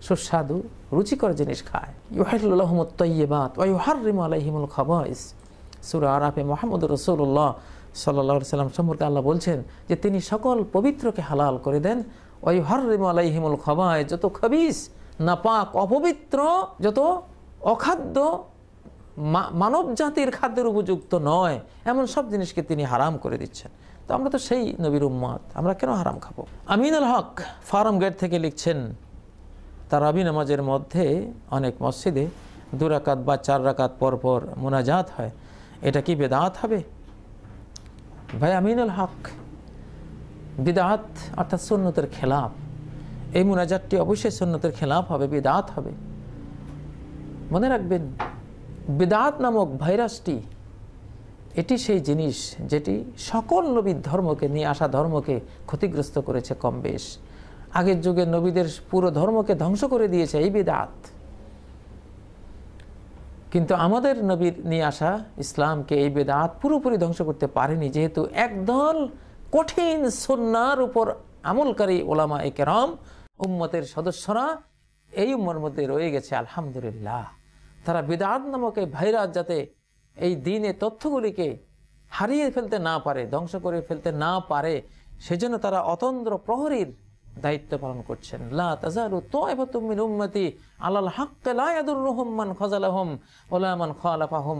সুস্বাদু রুচিকর জিনিস খায়। ইউহিল্লু লাহুমুত তাইয়্যিবাত ওয়া ইউহাররিমু আলাইহিমুল খাবাইস। সূরা আরাফে মুহাম্মদুর রাসূলুল্লাহ সাল্লাল্লাহু আলাইহি সাল্লাম সম্পর্কে আল্লাহ বলছেন যে তিনি সকল পবিত্রকে হালাল করে দেন, ওয়া ইউহাররিমু আলাইহিমুল খাবাইস, যত খাবিস নাপাক অপবিত্র যত অখাদ্য মানব জাতির খাদ্যের উপযুক্ত নয় এমন সব জিনিসকে তিনি হারাম করে দিচ্ছেন। তো আমরা তো সেই নবীর উম্মত, আমরা কেন হারাম খাবো? আমিনুল হক ফার্ম গেট থেকে লিখছেন, তারাবি নামাজের মধ্যে অনেক মসজিদে 2 রাকাত বা 4 রাকাত পর পর মুনাজাত হয়, এটা কি বেদাত হবে? ভাই আমিনুল হক, বিদআত অর্থাৎ সুন্নতের খেলাফ। এই মুনাজাতটি অবশ্যই সুন্নতের খেলাফ হবে, বিদআত হবে। মনে রাখবেন, বিদআত নামক ভাইরাসটি এটি সেই জিনিস যেটি সকল নবীর ধর্মকে নিয়ে আসা ধর্মকে ক্ষতিগ্রস্ত করেছে কম বেশ। আগের যুগে নবীদের পুরো ধর্মকে ধ্বংস করে দিয়েছে এই বিদআত। কিন্তু আমাদের নবীর নিয়ে আসা ইসলামকে এই বিদআত পুরোপুরি ধ্বংস করতে পারেনি, যেহেতু একদল কঠিন সুন্নাহর উপর আমলকারী উলামায়ে কেরাম উম্মতের সদস্যরা এই উম্মতের মধ্যে রয়ে গেছে আলহামদুলিল্লাহ। তারা বিদআত নামক এই ভাইরাস যাতে এই দ্বীনে তথ্যগুলিকে হারিয়ে ফেলতে না পারে, ধ্বংস করে ফেলতে না পারে, সেজন্য তারা অতন্দ্র প্রহরীর দায়িত্ব পালন করছেন। লা তাযালু তাইফাতুম মিন উম্মতি আলাল হাক্কি লা ইয়াদুররুহুম মান খাযালাহুম ওয়ালা মান খালাফাহুম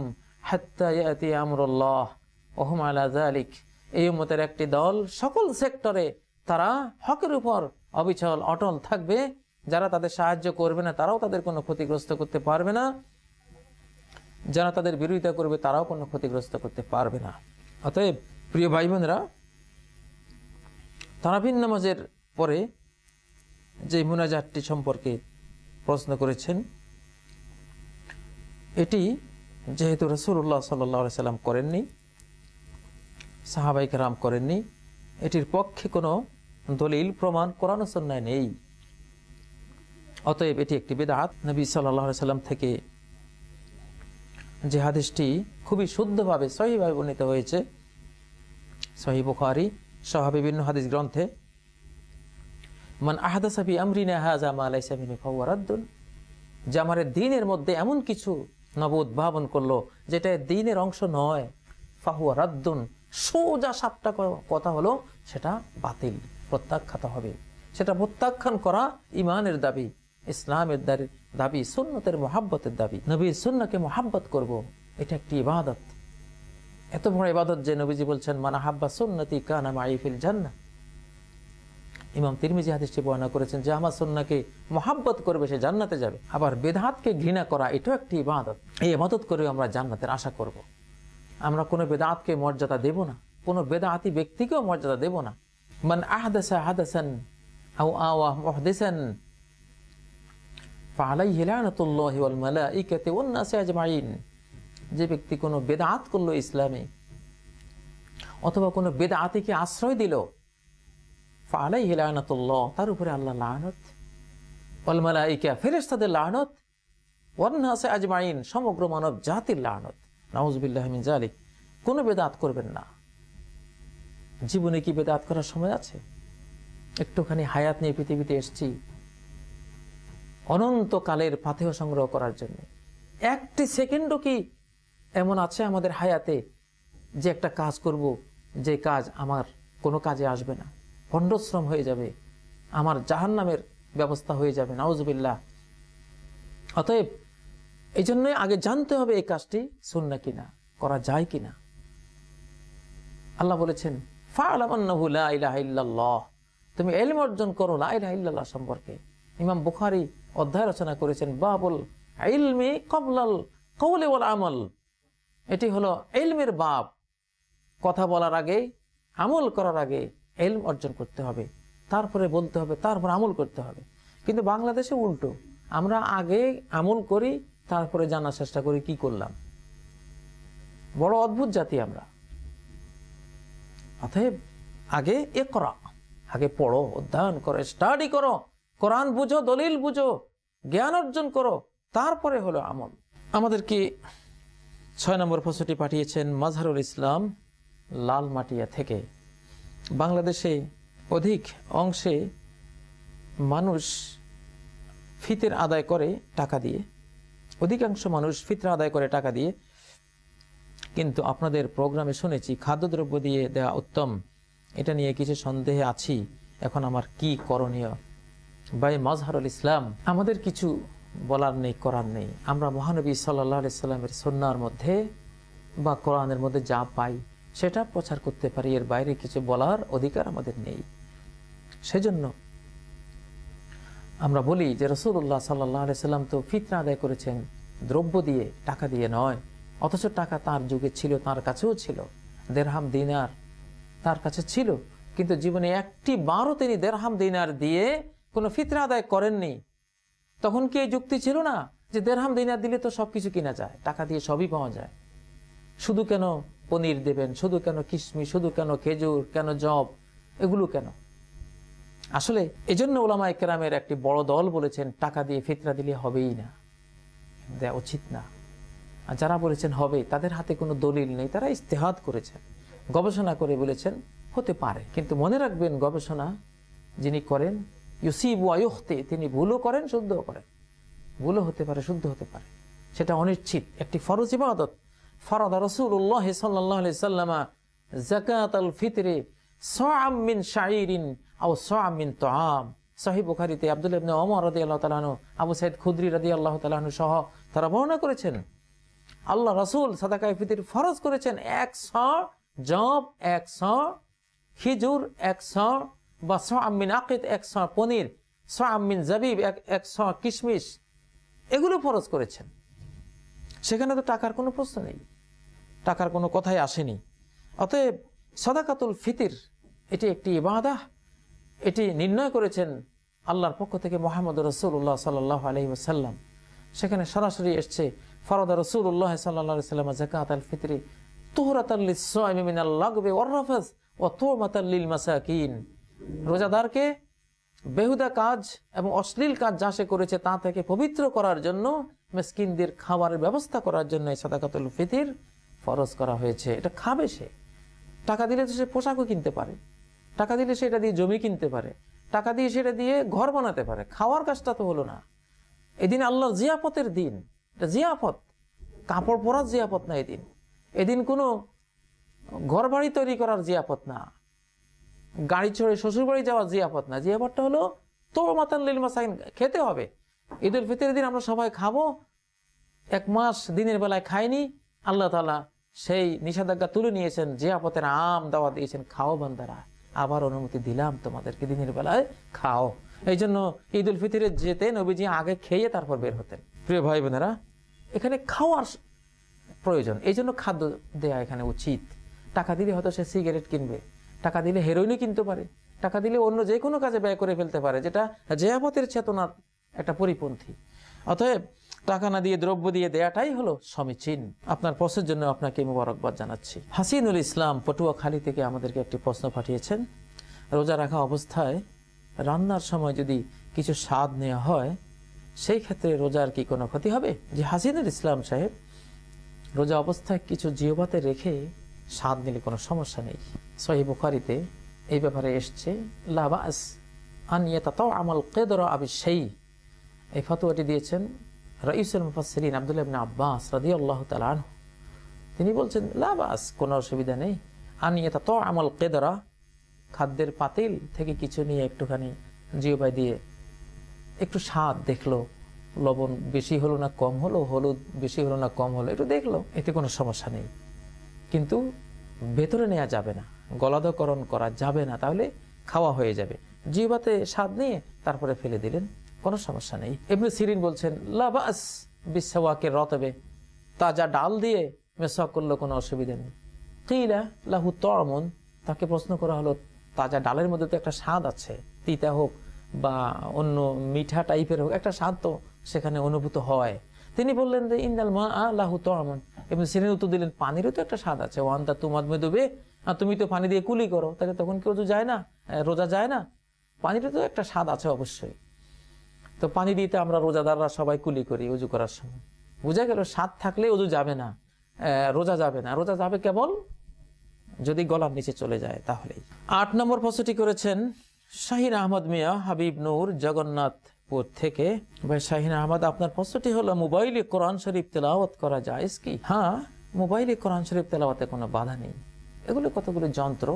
হাত্তা ইয়াতি আমরুল্লাহ ওয়া হুম আলা যালিক। এই উম্মতের একটি দল সকল সেক্টরে তারা হকের উপর অবিচল অটল থাকবে। যারা তাদের সাহায্য করবে না তারাও তাদের কোনো ক্ষতিগ্রস্ত করতে পারবে না, যারা তাদের বিরোধিতা করবে তারাও কোনো ক্ষতিগ্রস্ত করতে পারবে না। অতএব প্রিয় ভাই বোনেরা, তারাবির নামাজের পরে যে মুনাজাতটি সম্পর্কে প্রশ্ন করেছেন, এটি যেহেতু রাসূলুল্লাহ সাল্লাল্লাহু আলাইহি সাল্লাম করেননি, সাহাবায়ে কেরাম করেননি, এটির পক্ষে কোনো দলিল প্রমাণ কোরআন ও সুন্নায় নেই। অতএব এটি একটি বিদআত। নবী সাল্লাল্লাহু আলাইহি সাল্লাম থেকে যে হাদিসটি খুবই শুদ্ধভাবে সহিহভাবে বর্ণিত হয়েছে সহিহ বুখারী সহ বিভিন্ন হাদিস গ্রন্থে, মান আহদাসা ফি আমরিনা হাযা মা লাইসা মিনহু ফাহুয়া রাদ্দুন, যে আমার দ্বীনের মধ্যে এমন কিছু নব উদ্ভাবন করলো যেটা দ্বীনের অংশ নয়, ফাহুয়া রাদ্দুন, সোজা সাপটা কথা হলো সেটা বাতিল, প্রত্যাখ্যাত হবে। সেটা প্রত্যাখ্যান করা ঈমানের দাবি, ইসলামের দাবি, সুন্নতের মুহাব্বতের দাবি। নবীর সুন্নাহকে মুহাব্বত করব, এটা একটি ইবাদত। এত বড় ইবাদত যে নবীজি বলছেন মান আহাব্বা সুন্নতি কানা মাই ফিল জান্নাহ। ইমাম তিরমিজি হাদিসটি বর্ণনা করেছেন যে আমার সুন্নাহকে মুহাব্বত করবে সে জান্নাতে যাবে। আবার বিদআতকে ঘৃণা করা এটাও একটি ইবাদত। এই ইবাদত করে আমরা জান্নাতের আশা করব। আমরা কোনো বিদআতকে মর্যাদা দেব না, কোনো বিদআতি ব্যক্তিকেও মর্যাদা দেব না। মান আহদাসা হাদাসান আও আওয়া মুহদিসান ফাআলাইহি লানাতুল্লাহি ওয়াল মালাইকাতি ওয়ান নাসি আজমাইন। যে ব্যক্তি কোনো বিদআত করলো ইসলামে, অথবা কোনো বিদআতিকে আশ্রয় দিল, ফাআলাইহি লানাতুল্লাহ, তার উপরে আল্লাহর লানত, ওয়াল মালাইকা, ফেরেশতাদের লানত, ওয়ান নাসি আজমাইন, সমগ্র মানব জাতির লানত। নাউযুবিল্লাহি মিন যালিক। কোনো বিদআত করবেন না। জীবনে কি বিদআত করার সময় আছে? একটুখানি হায়াত নিয়ে পৃথিবীতে এসেছি অনন্তকালের পাথেয় সংগ্রহ করার জন্য। একটি সেকেন্ডও কি এমন আছে আমাদের হায়াতে যে একটা কাজ করব, যে কাজ আমার কোনো কাজে আসবে না, পণ্ডশ্রম হয়ে যাবে, আমার জাহান্নামের ব্যবস্থা হয়ে যাবে, নাউযুবিল্লাহ। অতএব এই জন্যই আগে জানতে হবে এই কাজটি সুন্নাহ কিনা, করা যায় কিনা। আল্লাহ বলেছেন ফা'লাম আন্নাহু লা ইলাহা ইল্লাল্লাহ, তুমি ইলম অর্জন করো লা ইলাহা ইল্লাল্লাহ সম্পর্কে। ইমাম বুখারী অধ্যায় রচনা করেছেন বাবুল ইলমি ক্বাবলাল কওলি ওয়াল আমল। এটি হলো ইলমের বাব। কথা বলার আগে, আমল করার আগে ইলম অর্জন করতে হবে, তারপরে বলতে হবে, তারপর আমল করতে হবে। কিন্তু বাংলাদেশে উল্টো, আমরা আগে আমল করি, তারপরে জানার চেষ্টা করি কি করলাম। বড় অদ্ভুত জাতি আমরা। অতএব আগে ইকরা, আগে পড়ো, অধ্যয়ন করো, স্টাডি করো, কোরআন বুঝো, দলিল বুঝো, জ্ঞান অর্জন করো, তারপরে হলো আমল। আমাদেরকে 6 নম্বর প্রশ্নটি পাঠিয়েছেন মাজহারুল ইসলাম লালমাটিয়া থেকে। বাংলাদেশে অধিক অংশে মানুষ ফিতর আদায় করে টাকা দিয়ে, অধিকাংশ মানুষ ফিতরা আদায় করে টাকা দিয়ে। কিন্তু আপনাদের প্রোগ্রামে শুনেছি খাদ্যদ্রব্য দিয়ে দেওয়া উত্তম। এটা নিয়ে কিছু সন্দেহে আছি, এখন আমার কি করণীয়? বাই মাজহারুল ইসলাম, আমাদের কিছু বলার নেই, করার নেই। আমরা মহানবী সাল্লাল্লাহু আলাইহি সাল্লামের সুন্নাহর মধ্যে বা কোরআনের মধ্যে যা পাই সেটা প্রচার করতে পারি, এর বাইরে কিছু বলার অধিকার আমাদের নেই। সেজন্য আমরা বলি যে রাসূলুল্লাহ সাল্লাল্লাহু আলাইহি সাল্লাম তো ফিতরা আদায় করেছেন দ্রব্য দিয়ে, টাকা দিয়ে নয়। অথচ টাকা তার যুগে ছিল, তার কাছেও ছিল, দেরহাম দিনার তার কাছে ছিল, কিন্তু জীবনে একটি বারও তিনি দেরহাম দিনার দিয়ে কোনো ফিতরা আদায় করেননি। তখন কি এই যুক্তি ছিল না যে দেরহাম দিনার দিলে তো সবকিছু কিনা যায়, টাকা দিয়ে সবই পাওয়া যায়, শুধু কেন পনির দেবেন, শুধু কেন কিশমিশ, শুধু কেন খেজুর, কেন জব, এগুলো কেন? আসলে এজন্য উলামায়ে কেরামের একটি বড় দল বলেছেন টাকা দিয়ে ফিতরা দিলে হবেই না, দেওয়া উচিত না। আর যারা বলেছেন হবে, তাদের হাতে কোনো দলিল নেই, তারা ইজতিহাদ করেছেন, গবেষণা করে বলেছেন হতে পারে। কিন্তু মনে রাখবেন, গবেষণা যিনি করেন ইউসিবু ওয়া ইউখতি, তিনি ভুলও করেন শুদ্ধও করেন, ভুলও হতে পারে শুদ্ধ হতে পারে, সেটা অনিশ্চিত। একটি ফরজ ইবাদত ফারাদা রাসূলুল্লাহ সাল্লাল্লাহু আলাইহি সাল্লাম যাকাতাল ফিতরি সা'আম মিন শাঈরিন আও সা'আম মিন তুআম। সহিহ বুখারীতে আব্দুল্লাহ ইবনে ওমর রাদিয়াল্লাহু তাআলা আনহু, আবু সাঈদ খুদরি রাদিয়াল্লাহু তাআলা আনহু সহ তারা বর্ণনা করেছেন আল্লাহ রাসূল সাদাকায়ে ফিতর ফরজ করেছেন 100 জব, 100 খেজুর, 100 বা সা'আম মিন আকিদ, 100 পনির, সা'আম মিন জাবিব, 100 কিশমিশ, এগুলো ফরজ করেছেন। সেখানে তো টাকার কোনো প্রশ্ন নেই, টাকার কোনো কথাই আসেনি। অতএব সাদাকাতুল ফিতর এটি একটি ইবাদাহ, এটি নির্ণয় করেছেন আল্লাহর পক্ষ থেকে মুহাম্মদ রাসূলুল্লাহ সাল্লাল্লাহু আলাইহি ওয়াসাল্লাম। সেখানে সরাসরি এসেছে ফারাদা রাসূলুল্লাহ সাল্লাল্লাহু আলাইহি ওয়াসাল্লাম যাকাতাল ফিতরি তুহরাতাল লিস-সাইমি মিনাল লাগবি ওয়ার রাফাস ওয়া তুমাতাল লিল মাসাকিন। রোজাদারকে বেহুদা কাজ এবং অশ্লীল কাজ যা সে করেছে তা থেকে পবিত্র করার জন্য, মিসকিনদের খাবারের ব্যবস্থা করার জন্য এই সাদাকাতুল ফিতর ফরজ করা হয়েছে। এটা খাবে সে, টাকা দিলে তো সে পোশাকও কিনতে পারে, টাকা দিলে সেটা দিয়ে জমি কিনতে পারে, টাকা দিয়ে সেটা দিয়ে ঘর বানাতে পারে, খাওয়ার কাজটা তো হলো না। এদিন আল্লাহর জিয়াফতের দিন, এটা জিয়াফত, কাপড় পরার জিয়াফত না এদিন, এদিন কোনো ঘর বাড়ি তৈরি করার জিয়াফত না, গাড়ি চড়ে শ্বশুর বাড়ি যাওয়ার জিয়াফত না। জিয়াফতটা হলো তুমাতাল লিল মাসাকিন, খেতে হবে। ঈদুল ফিতরের দিন আমরা সবাই খাবো, এক মাস দিনের বেলায় খাইনি, আল্লাহ তাআলা সেই নিষেধাজ্ঞা তুলে নিয়েছেন, জিয়াফতের আম দাওয়া দিয়েছেন, খাও বান্দারা, আবার অনুমতি দিলাম তোমাদেরকে দিনের বেলায় খাও। এই জন্য ঈদুল ফিতরে যেতে নবীজি আগে খেয়ে তারপর বের হতেন। প্রিয় ভাই বোনেরা, এখানে খাওয়ার প্রয়োজন, এই জন্য খাদ্য দেয়া এখানে উচিত। টাকা দিলে হয়তো সে সিগারেট কিনবে, টাকা দিলে হেরোইনও কিনতে পারে, টাকা দিলে অন্য যে কোনো কাজে ব্যয় করে ফেলতে পারে, যেটা জিয়াফতের চেতনার একটা পরিপন্থী। অতএব টাকা না দিয়ে দ্রব্য দিয়ে দেয়াটাই হলো সমীচীন। আপনার প্রশ্নের জন্য আপনাকে মোবারকবাদ জানাচ্ছি। হাসিনুল ইসলাম পটুয়াখালী থেকে আমাদেরকে একটি প্রশ্ন পাঠিয়েছেন, রোজা রাখা অবস্থায় রান্নার সময় যদি কিছু স্বাদ নেওয়া হয় সেই ক্ষেত্রে রোজার কি কোনো ক্ষতি হবে? যে হাসিনুল ইসলাম সাহেব, রোজা অবস্থায় কিছু জিহ্বাতে রেখে স্বাদ নিলে কোনো সমস্যা নেই। সহিহ বুখারীতে এই ব্যাপারে এসছে লা বাস আন ইয়াতাতাআমাল কিদরা আবিশ-শাই। এই ফতোয়াটি দিয়েছেন রাইসুল মুফাসসিরিন আব্দুল্লাহ ইবনে আব্বাস রাদিয়াল্লাহু তাআলা আনহু। তিনি বলছেন লা বাস, কোনো অসুবিধা নেই, আন ইয়াতাতাআমাল কিদরা, খাদ্যের পাতিল থেকে কিছু নিয়ে একটুখানি জিহ্বায় দিয়ে একটু স্বাদ দেখলো, লবণ বেশি হলো না কম হলো, হলুদ বেশি হলো না কম হলো, একটু দেখলো, এতে কোনো সমস্যা নেই। কিন্তু ভেতরে নেওয়া যাবে না, গলাধকরণ করা যাবে না, তাহলে খাওয়া হয়ে যাবে। জিহ্বাতে স্বাদ নিয়ে তারপরে ফেলে দিলেন, কোনো সমস্যা নেই। ইবনে সিরিন বলছেন লা বাস বিসওয়াকের রতবে, তাজা ডাল দিয়ে মেসওয়াক করলে কোনো অসুবিধা নেই। কিলা লাহু তা'মুন, তাকে প্রশ্ন করা হলো তাজা ডালের মধ্যে তো একটা স্বাদ আছে, তিতা হোক বা অন্য মিঠা টাইপের হোক, একটা স্বাদ তো সেখানে অনুভূত হয়। তিনি বললেন যে ইন্নাল মাআ লাহু তা'মুন। ইবনে সিরিন উত্তর দিলেন পানিরও তো একটা স্বাদ আছে, ওয়ান্তা তুমাদমিদু বিহি, আর তুমি তো পানি দিয়ে কুলি করো, তাহলে তখন কি ওযু যায় না, রোজা যায় না? পানিরও তো একটা স্বাদ আছে অবশ্যই। তো পানি দিতে আমরা রোজাদাররা সবাই কুলি করি ওযু করার সময়, বোঝা গেল স্বাদ থাকলে ওযু যাবে না, রোজা যাবে না। রোজা যাবে কেবল যদি গলার নিচে চলে যায় তাহলেই। 8 নম্বর প্রশ্নটি করেছেন শাহিন আহমদ মিয়া হাবিব নূর জগন্নাথপুর থেকে। ভাই শাহিন আহমদ, আপনার প্রশ্নটি হলো মোবাইলে কোরআন শরীফ তেলাওয়াত করা জায়েজ কি? হ্যাঁ, মোবাইলে কোরআন শরীফ তেলাওয়াতে কোনো বাধা নেই। এগুলো কতগুলো যন্ত্র,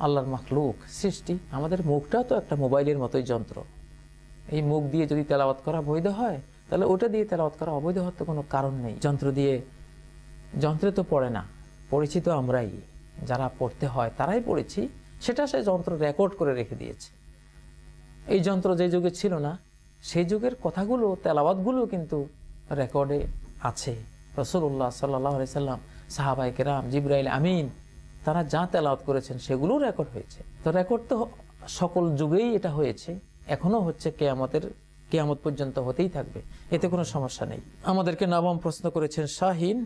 আল্লাহর মাখলুক সৃষ্টি। আমাদের মুখটাও তো একটা মোবাইলের মতোই যন্ত্র। এই মুখ দিয়ে যদি তেলাওয়াত করা বৈধ হয়, তাহলে ওটা দিয়ে তেলাওয়াত করা অবৈধ হওয়ার তো কোনো কারণ নেই। যন্ত্রে তো পড়ে না, পড়েছি তো আমরাই, যারা পড়তে হয় তারাই পড়েছি, সেটা সে যন্ত্র রেকর্ড করে রেখে দিয়েছে। এই যন্ত্র যে যুগে ছিল না, সেই যুগের কথাগুলো, তেলাওয়াতগুলো কিন্তু রেকর্ডে আছে। রাসূলুল্লাহ সাল্লাল্লাহু আলাইহি সাল্লাম, সাহাবায়ে কেরাম, জিবরাইল আমিন, তারা যা তেলাওয়াত করেছেন সেগুলো রেকর্ড হয়েছে। তো রেকর্ড তো সকল যুগেই এটা হয়েছে, এখনো হচ্ছে, কিয়ামত পর্যন্ত হতেই থাকবে, এতে কোনো সমস্যা নেই। আমাদেরকে নবম প্রশ্ন করেছেন শাহিন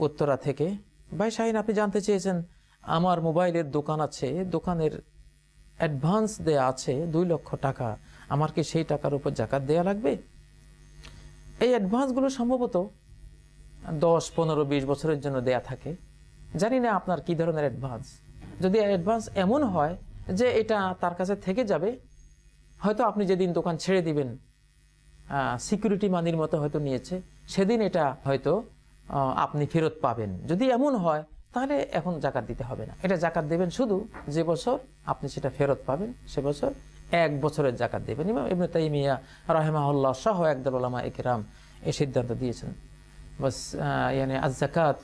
উত্তরা থেকে। ভাই শাহিন, আপনি জানতে চেয়েছেন আমার মোবাইলের দোকান আছে, দোকানের অ্যাডভান্স দেয়া আছে 2 লক্ষ টাকা, আমার কি সেই টাকার উপর যাকাত দেয়া লাগবে? এই অ্যাডভান্সগুলো সম্ভবত 10, 15, 20 বছরের জন্য দেয়া থাকে। জানি না আপনার কি ধরনের অ্যাডভান্স। যদি অ্যাডভান্স এমন হয় যে এটা তার কাছে থেকে যাবে, হয়তো আপনি যেদিন দোকান ছেড়ে দিবেন, সিকিউরিটি মানির মতো হয়তো নিয়েছে, সেদিন এটা হয়তো আপনি ফেরত পাবেন। যদি এমন হয় তাহলে এখন জাকাত দিতে হবে না। এটা জাকাত দেবেন শুধু যে বছর আপনি সেটা ফেরত পাবেন, সে বছর 1 বছরের জাকাত দেবেন। ইমাম ইবনে তাইমিয়া রাহিমাহুল্লাহ সহ একদল উলামা ইকরাম এই সিদ্ধান্ত দিয়েছেন। বাস ইয়ানি আয-যাকাত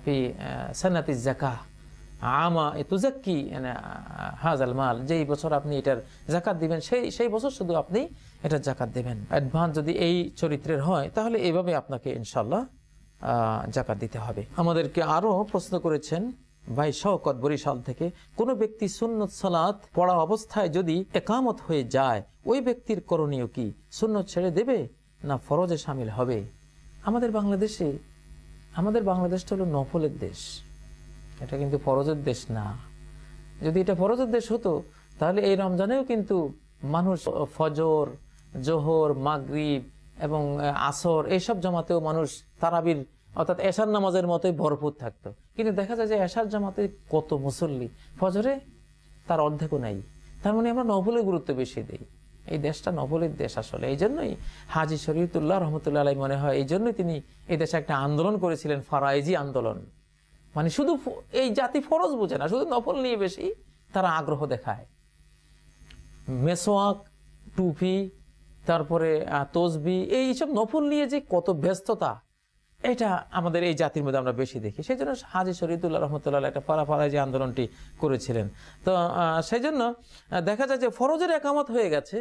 ফি সানাতিজ যাকাহ আমা তুযাক্কি হাযাল মাল, যেই বছর আপনি এটার জাকাত দিবেন সেই বছর শুধু আপনি এটা জাকাত দেবেন। অ্যাডভান্স যদি এই চরিত্রের হয় তাহলে এইভাবে আপনাকে ইনশাআল্লাহ জাকাত দিতে হবে। আমাদেরকে আরো প্রশ্ন করেছেন ভাই শওকত বরিশাল থেকে, কোন ব্যক্তি সুন্নত সালাত পড়া অবস্থায় যদি ইকামত হয়ে যায়, ওই ব্যক্তির করণীয় কি? সুন্নত ছেড়ে দেবে না ফরজে শামিল হবে? আমাদের বাংলাদেশটা হলো নফলের দেশ, এটা কিন্তু ফরজের দেশ না। যদি এটা ফরজের দেশ হতো তাহলে এই রমজানেও কিন্তু মানুষ ফজর, জোহর, মাগরিব এবং আসর এইসব জামাতেও মানুষ তারাবির অর্থাৎ এশার নামাজের মতোই ভরপুর থাকতো। কিন্তু দেখা যায় যে এশার জামাতে কত মুসল্লি, ফজরে তার অর্ধেকও নাই। তার মানে আমরা নফলের গুরুত্ব বেশি দিই। এই দেশটা নফলের দেশ আসলে। এই জন্যই হাজী শরীয়তুল্লাহ রহমতুল্লাহ আলাইহি মনে হয় এই জন্যই তিনি এই দেশে একটা আন্দোলন করেছিলেন, ফারাইজি আন্দোলন। মানে শুধু এই জাতি ফরজ বুঝে না, শুধু নফল নিয়ে বেশি তারা আগ্রহ দেখায়। মেসওয়াক, টুপি, তারপরে তসবি, এইসব নফল নিয়ে যে কত ব্যস্ততা, এটা আমাদের এই জাতির মধ্যে আমরা বেশি দেখি। সেই জন্য হাজী শরীয়তুল্লাহ রহমতুল্লাহ একটা ফারাইজি আন্দোলনটি করেছিলেন। তো সেই জন্য দেখা যায় যে ফরজের একামত হয়ে গেছে,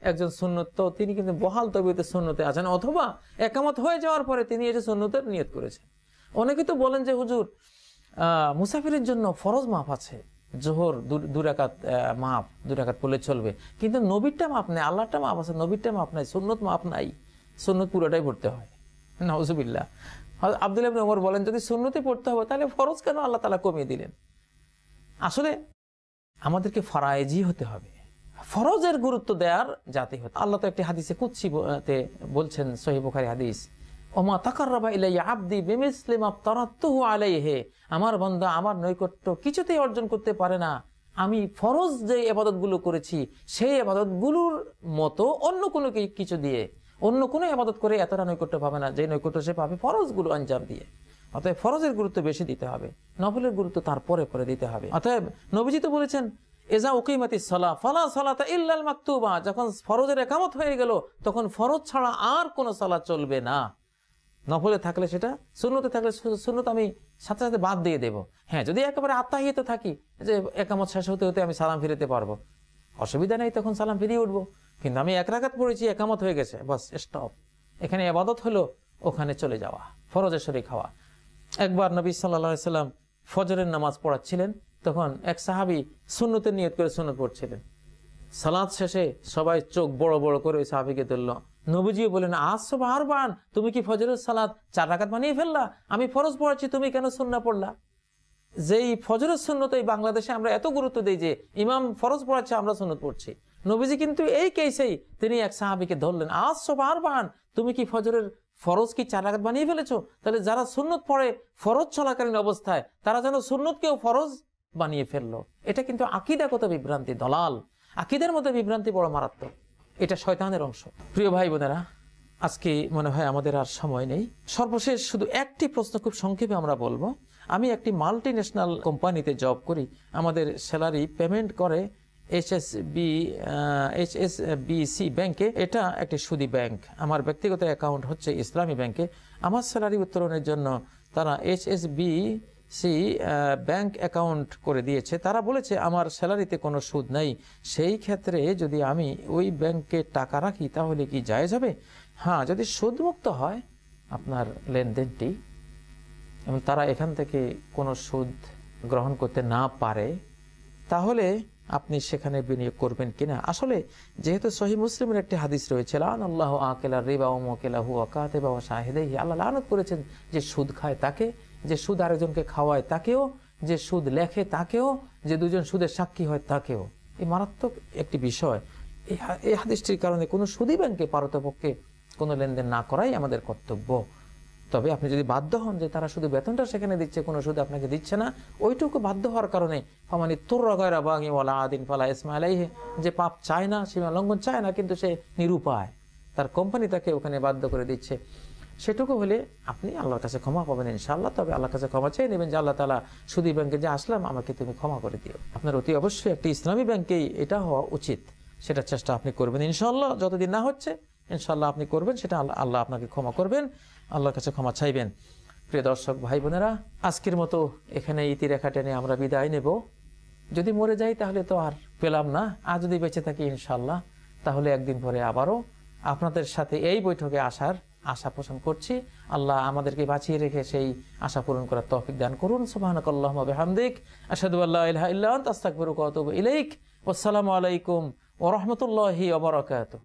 একজন সুন্নত, তো তিনি কিন্তু বহাল তবিয়তে সুন্নতে আছেন, অথবা একামত হয়ে যাওয়ার পরে তিনি এসে সুন্নতের নিয়ত করেছেন। অনেকে তো বলেন যে হুজুর মুসাফিরের জন্য ফরজ মাপ আছে, জোহর 2 রাকাত মাপ, 2 রাকাত পড়লে চলবে, কিন্তু নবীরটা মাপ নেই, আল্লাহরটা মাপ আছে, নবীরটা মাপ নাই, সুন্নত মাপ নাই, সুন্নত পুরোটাই পড়তে হয়। নাউজুবিল্লাহ। আব্দুল্লাহ ইবনে ওমর বলেন যদি সুন্নতে পড়তে হবে তাহলে ফরজ কেন আল্লাহ তাআলা কমিয়ে দিলেন? আসলে আমাদেরকে ফারায়েজি হতে হবে, ফরজের গুরুত্ব দেওয়ার জাতি হতে। আল্লাহ তো একটি হাদিসে কুদসিতে বলছেন, সহিহ বুখারী হাদিস, ওমা তাকাররাবা ইলাইয়া আবদি বিমিসলি মা তারাতুহু আলাইহি, আমার বান্দা আমার নৈকট্য কিছুতেই অর্জন করতে পারে না আমি ফরজ যে ইবাদতগুলো করেছি সেই ইবাদতগুলোর মতো অন্য কোনো কিছু দিয়ে, অন্য কোনো ইবাদত করে এতটা নৈকট্য পাবে না যে নৈকট্য সে পাবে ফরজগুলো আঞ্জাম দিয়ে। অতএব ফরজের গুরুত্ব বেশি দিতে হবে, নফলের গুরুত্ব তারপরে পরে দিতে হবে। অতএব নবীজি তো বলেছেন এজা উকিমাতিস সালাহ ফালা সালাতা ইল্লাল মাকতুবা, যখন ফরজের ইকামত হয়ে গেল তখন ফরজ ছাড়া আর কোনো সালাত চলবে না। নফলে থাকলে সেটা, সুন্নতে থাকলে সুন্নত আমি সাথে সাথে বাদ দিয়ে দেব। হ্যাঁ, যদি একেবারে আত্মাহিত থাকি যে একামত শেষ হতে হতে আমি সালাম ফিরাতে পারবো, অসুবিধা নেই, তখন সালাম ফিরিয়ে উঠবো। কিন্তু আমি 1 রাকাত পড়েছি, একামত হয়ে গেছে, বাস স্টপ, এখানে ইবাদত হলো, ওখানে চলে যাওয়া, ফরজের শরীক হওয়া। একবার নবী সাল্লাল্লাহু আলাইহি সাল্লাম ফজরের নামাজ পড়াচ্ছিলেন, তখন এক সাহাবী সুন্নতের নিয়ত করে সুন্নত পড়ছিলেন। সালাত শেষে সবাই চোখ বড় বড় করে ওই সাহাবীকে ধরল। নবীজিও বলেন আসবা আরবান, তুমি কি ফজরের সালাত 4 রাকাত বানিয়ে ফেললা? আমি ফরজ পড়াচ্ছি, তুমি কেন সুন্নাহ পড়লা? যেই ফজরের সুন্নত এই বাংলাদেশে আমরা এত গুরুত্ব দিই যে ইমাম ফরজ পড়াচ্ছে আমরা সুন্নত পড়ছি, নবীজি কিন্তু এই কেসেই তিনি এক সাহাবীকে ধরলেন, আসবা আরবান, তুমি কি ফজরের ফরজ কি 4 রাকাত বানিয়ে ফেলেছো? তাহলে যারা সুন্নত পড়ে ফরজ চলাকালীন অবস্থায়, তারা যেন সুন্নতকেও ফরজ বানিয়ে ফেললো। এটা কিন্তু আকীদাগত বিভ্রান্তি, দলাল। আকীদার মধ্যে বিভ্রান্তি বড় মারাত্মক, এটা শয়তানের অংশ। প্রিয় ভাই বোনেরা, আজকে মনে হয় আমাদের আর সময় নেই। সর্বশেষ শুধু একটি প্রশ্ন খুব সংক্ষেপে আমরা বলবো। আমি একটি মাল্টি ন্যাশনাল কোম্পানিতে জব করি, আমাদের স্যালারি পেমেন্ট করে HSBC ব্যাংকে। এটা একটি সুদী ব্যাংক। আমার ব্যক্তিগত অ্যাকাউন্ট হচ্ছে ইসলামী ব্যাংকে। আমার স্যালারি উত্তোলনের জন্য তারা HSBC ব্যাংক অ্যাকাউন্ট করে দিয়েছে। তারা বলেছে আমার স্যালারিতে কোনো সুদ নেই, সেই ক্ষেত্রে যদি আমি ওই ব্যাংকে টাকা রাখি তাহলে কি জায়েজ হবে? হ্যাঁ, যদি সুদমুক্ত হয় আপনার লেনদেনটি এবং তারা এখান থেকে কোনো সুদ গ্রহণ করতে না পারে, তাহলে আপনি সেখানে বিনিয়োগ করবেন কিনা। আসলে যেহেতু সহিহ মুসলিমের একটি হাদিস রয়েছে, লানাল্লাহু আকিলা রিবা ওয়া মুকিলাহু ওয়া কাতিবা ওয়া শাহিদাইহি, আল্লাহ লানত করেছেন যে সুদ খায় তাকে, যে সুদ আরেকজনকে খাওয়ায় তাকেও, যে সুদ লেখে তাকেও, যে দুজন সুদের সাক্ষী হয় তাকেও। এই মারাত্মক একটি বিষয়। এই হাদিসটির কারণে কোনো সুদী ব্যাংকে পারতপক্ষে কোনো লেনদেন না করাই আমাদের কর্তব্য। তবে আপনি যদি বাধ্য হন যে তারা শুধু বেতনটা সেখানে দিচ্ছে, কোনো সুদ আপনাকে দিচ্ছে না, ওইটুকু বাধ্য হওয়ার কারণে ফামানি তুররা গায়রা বাগি ওয়ালা আদিন ফালা ইসমা আলাইহি, যে পাপ চায় না, সীমা লঙ্ঘন চায় না, কিন্তু সে নিরুপায়, তার কোম্পানি তাকে ওখানে বাধ্য করে দিচ্ছে, সেটুকু হলে আপনি আল্লাহর কাছে ক্ষমা পাবেন ইনশাআল্লাহ। তবে আল্লাহর কাছে ক্ষমা চেয়ে নেবেন যে আল্লাহ তাআলা সুদী ব্যাংকে যে আসলাম, আমাকে তুমি ক্ষমা করে দিও। আপনার অতি অবশ্যই একটি ইসলামী ব্যাংকেই এটা হওয়া উচিত, সেটার চেষ্টা আপনি করবেন ইনশাআল্লাহ। যতদিন না হচ্ছে ইনশাআল্লাহ আপনি করবেন, সেটা আল্লাহ আপনাকে ক্ষমা করবেন, আল্লাহর কাছে ক্ষমা চাইবেন। প্রিয় দর্শক ভাই বোনেরা, আজকের মতো এখানে ইতিরেখা টেনে আমরা বিদায় নেব। যদি মরে যাই তাহলে তো আর পেলাম না, আর যদি বেঁচে থাকি ইনশাআল্লাহ তাহলে একদিন পরে আবারও আপনাদের সাথে এই বৈঠকে আসার আশা পোষণ করছি। আল্লাহ আমাদেরকে বাঁচিয়ে রেখে সেই আশা পূরণ করার তৌফিক দান করুন। সুবহানাকাল্লাহুম্মা ওয়া বিহামদিক, আশহাদু আল্লা ইলাহা ইল্লা আনতা, আস্তাগফিরুকা ওয়া আতুবু ইলাইক। ওয়াসসালামু আলাইকুম ওয়া রাহমাতুল্লাহি ওয়া বারাকাতুহু।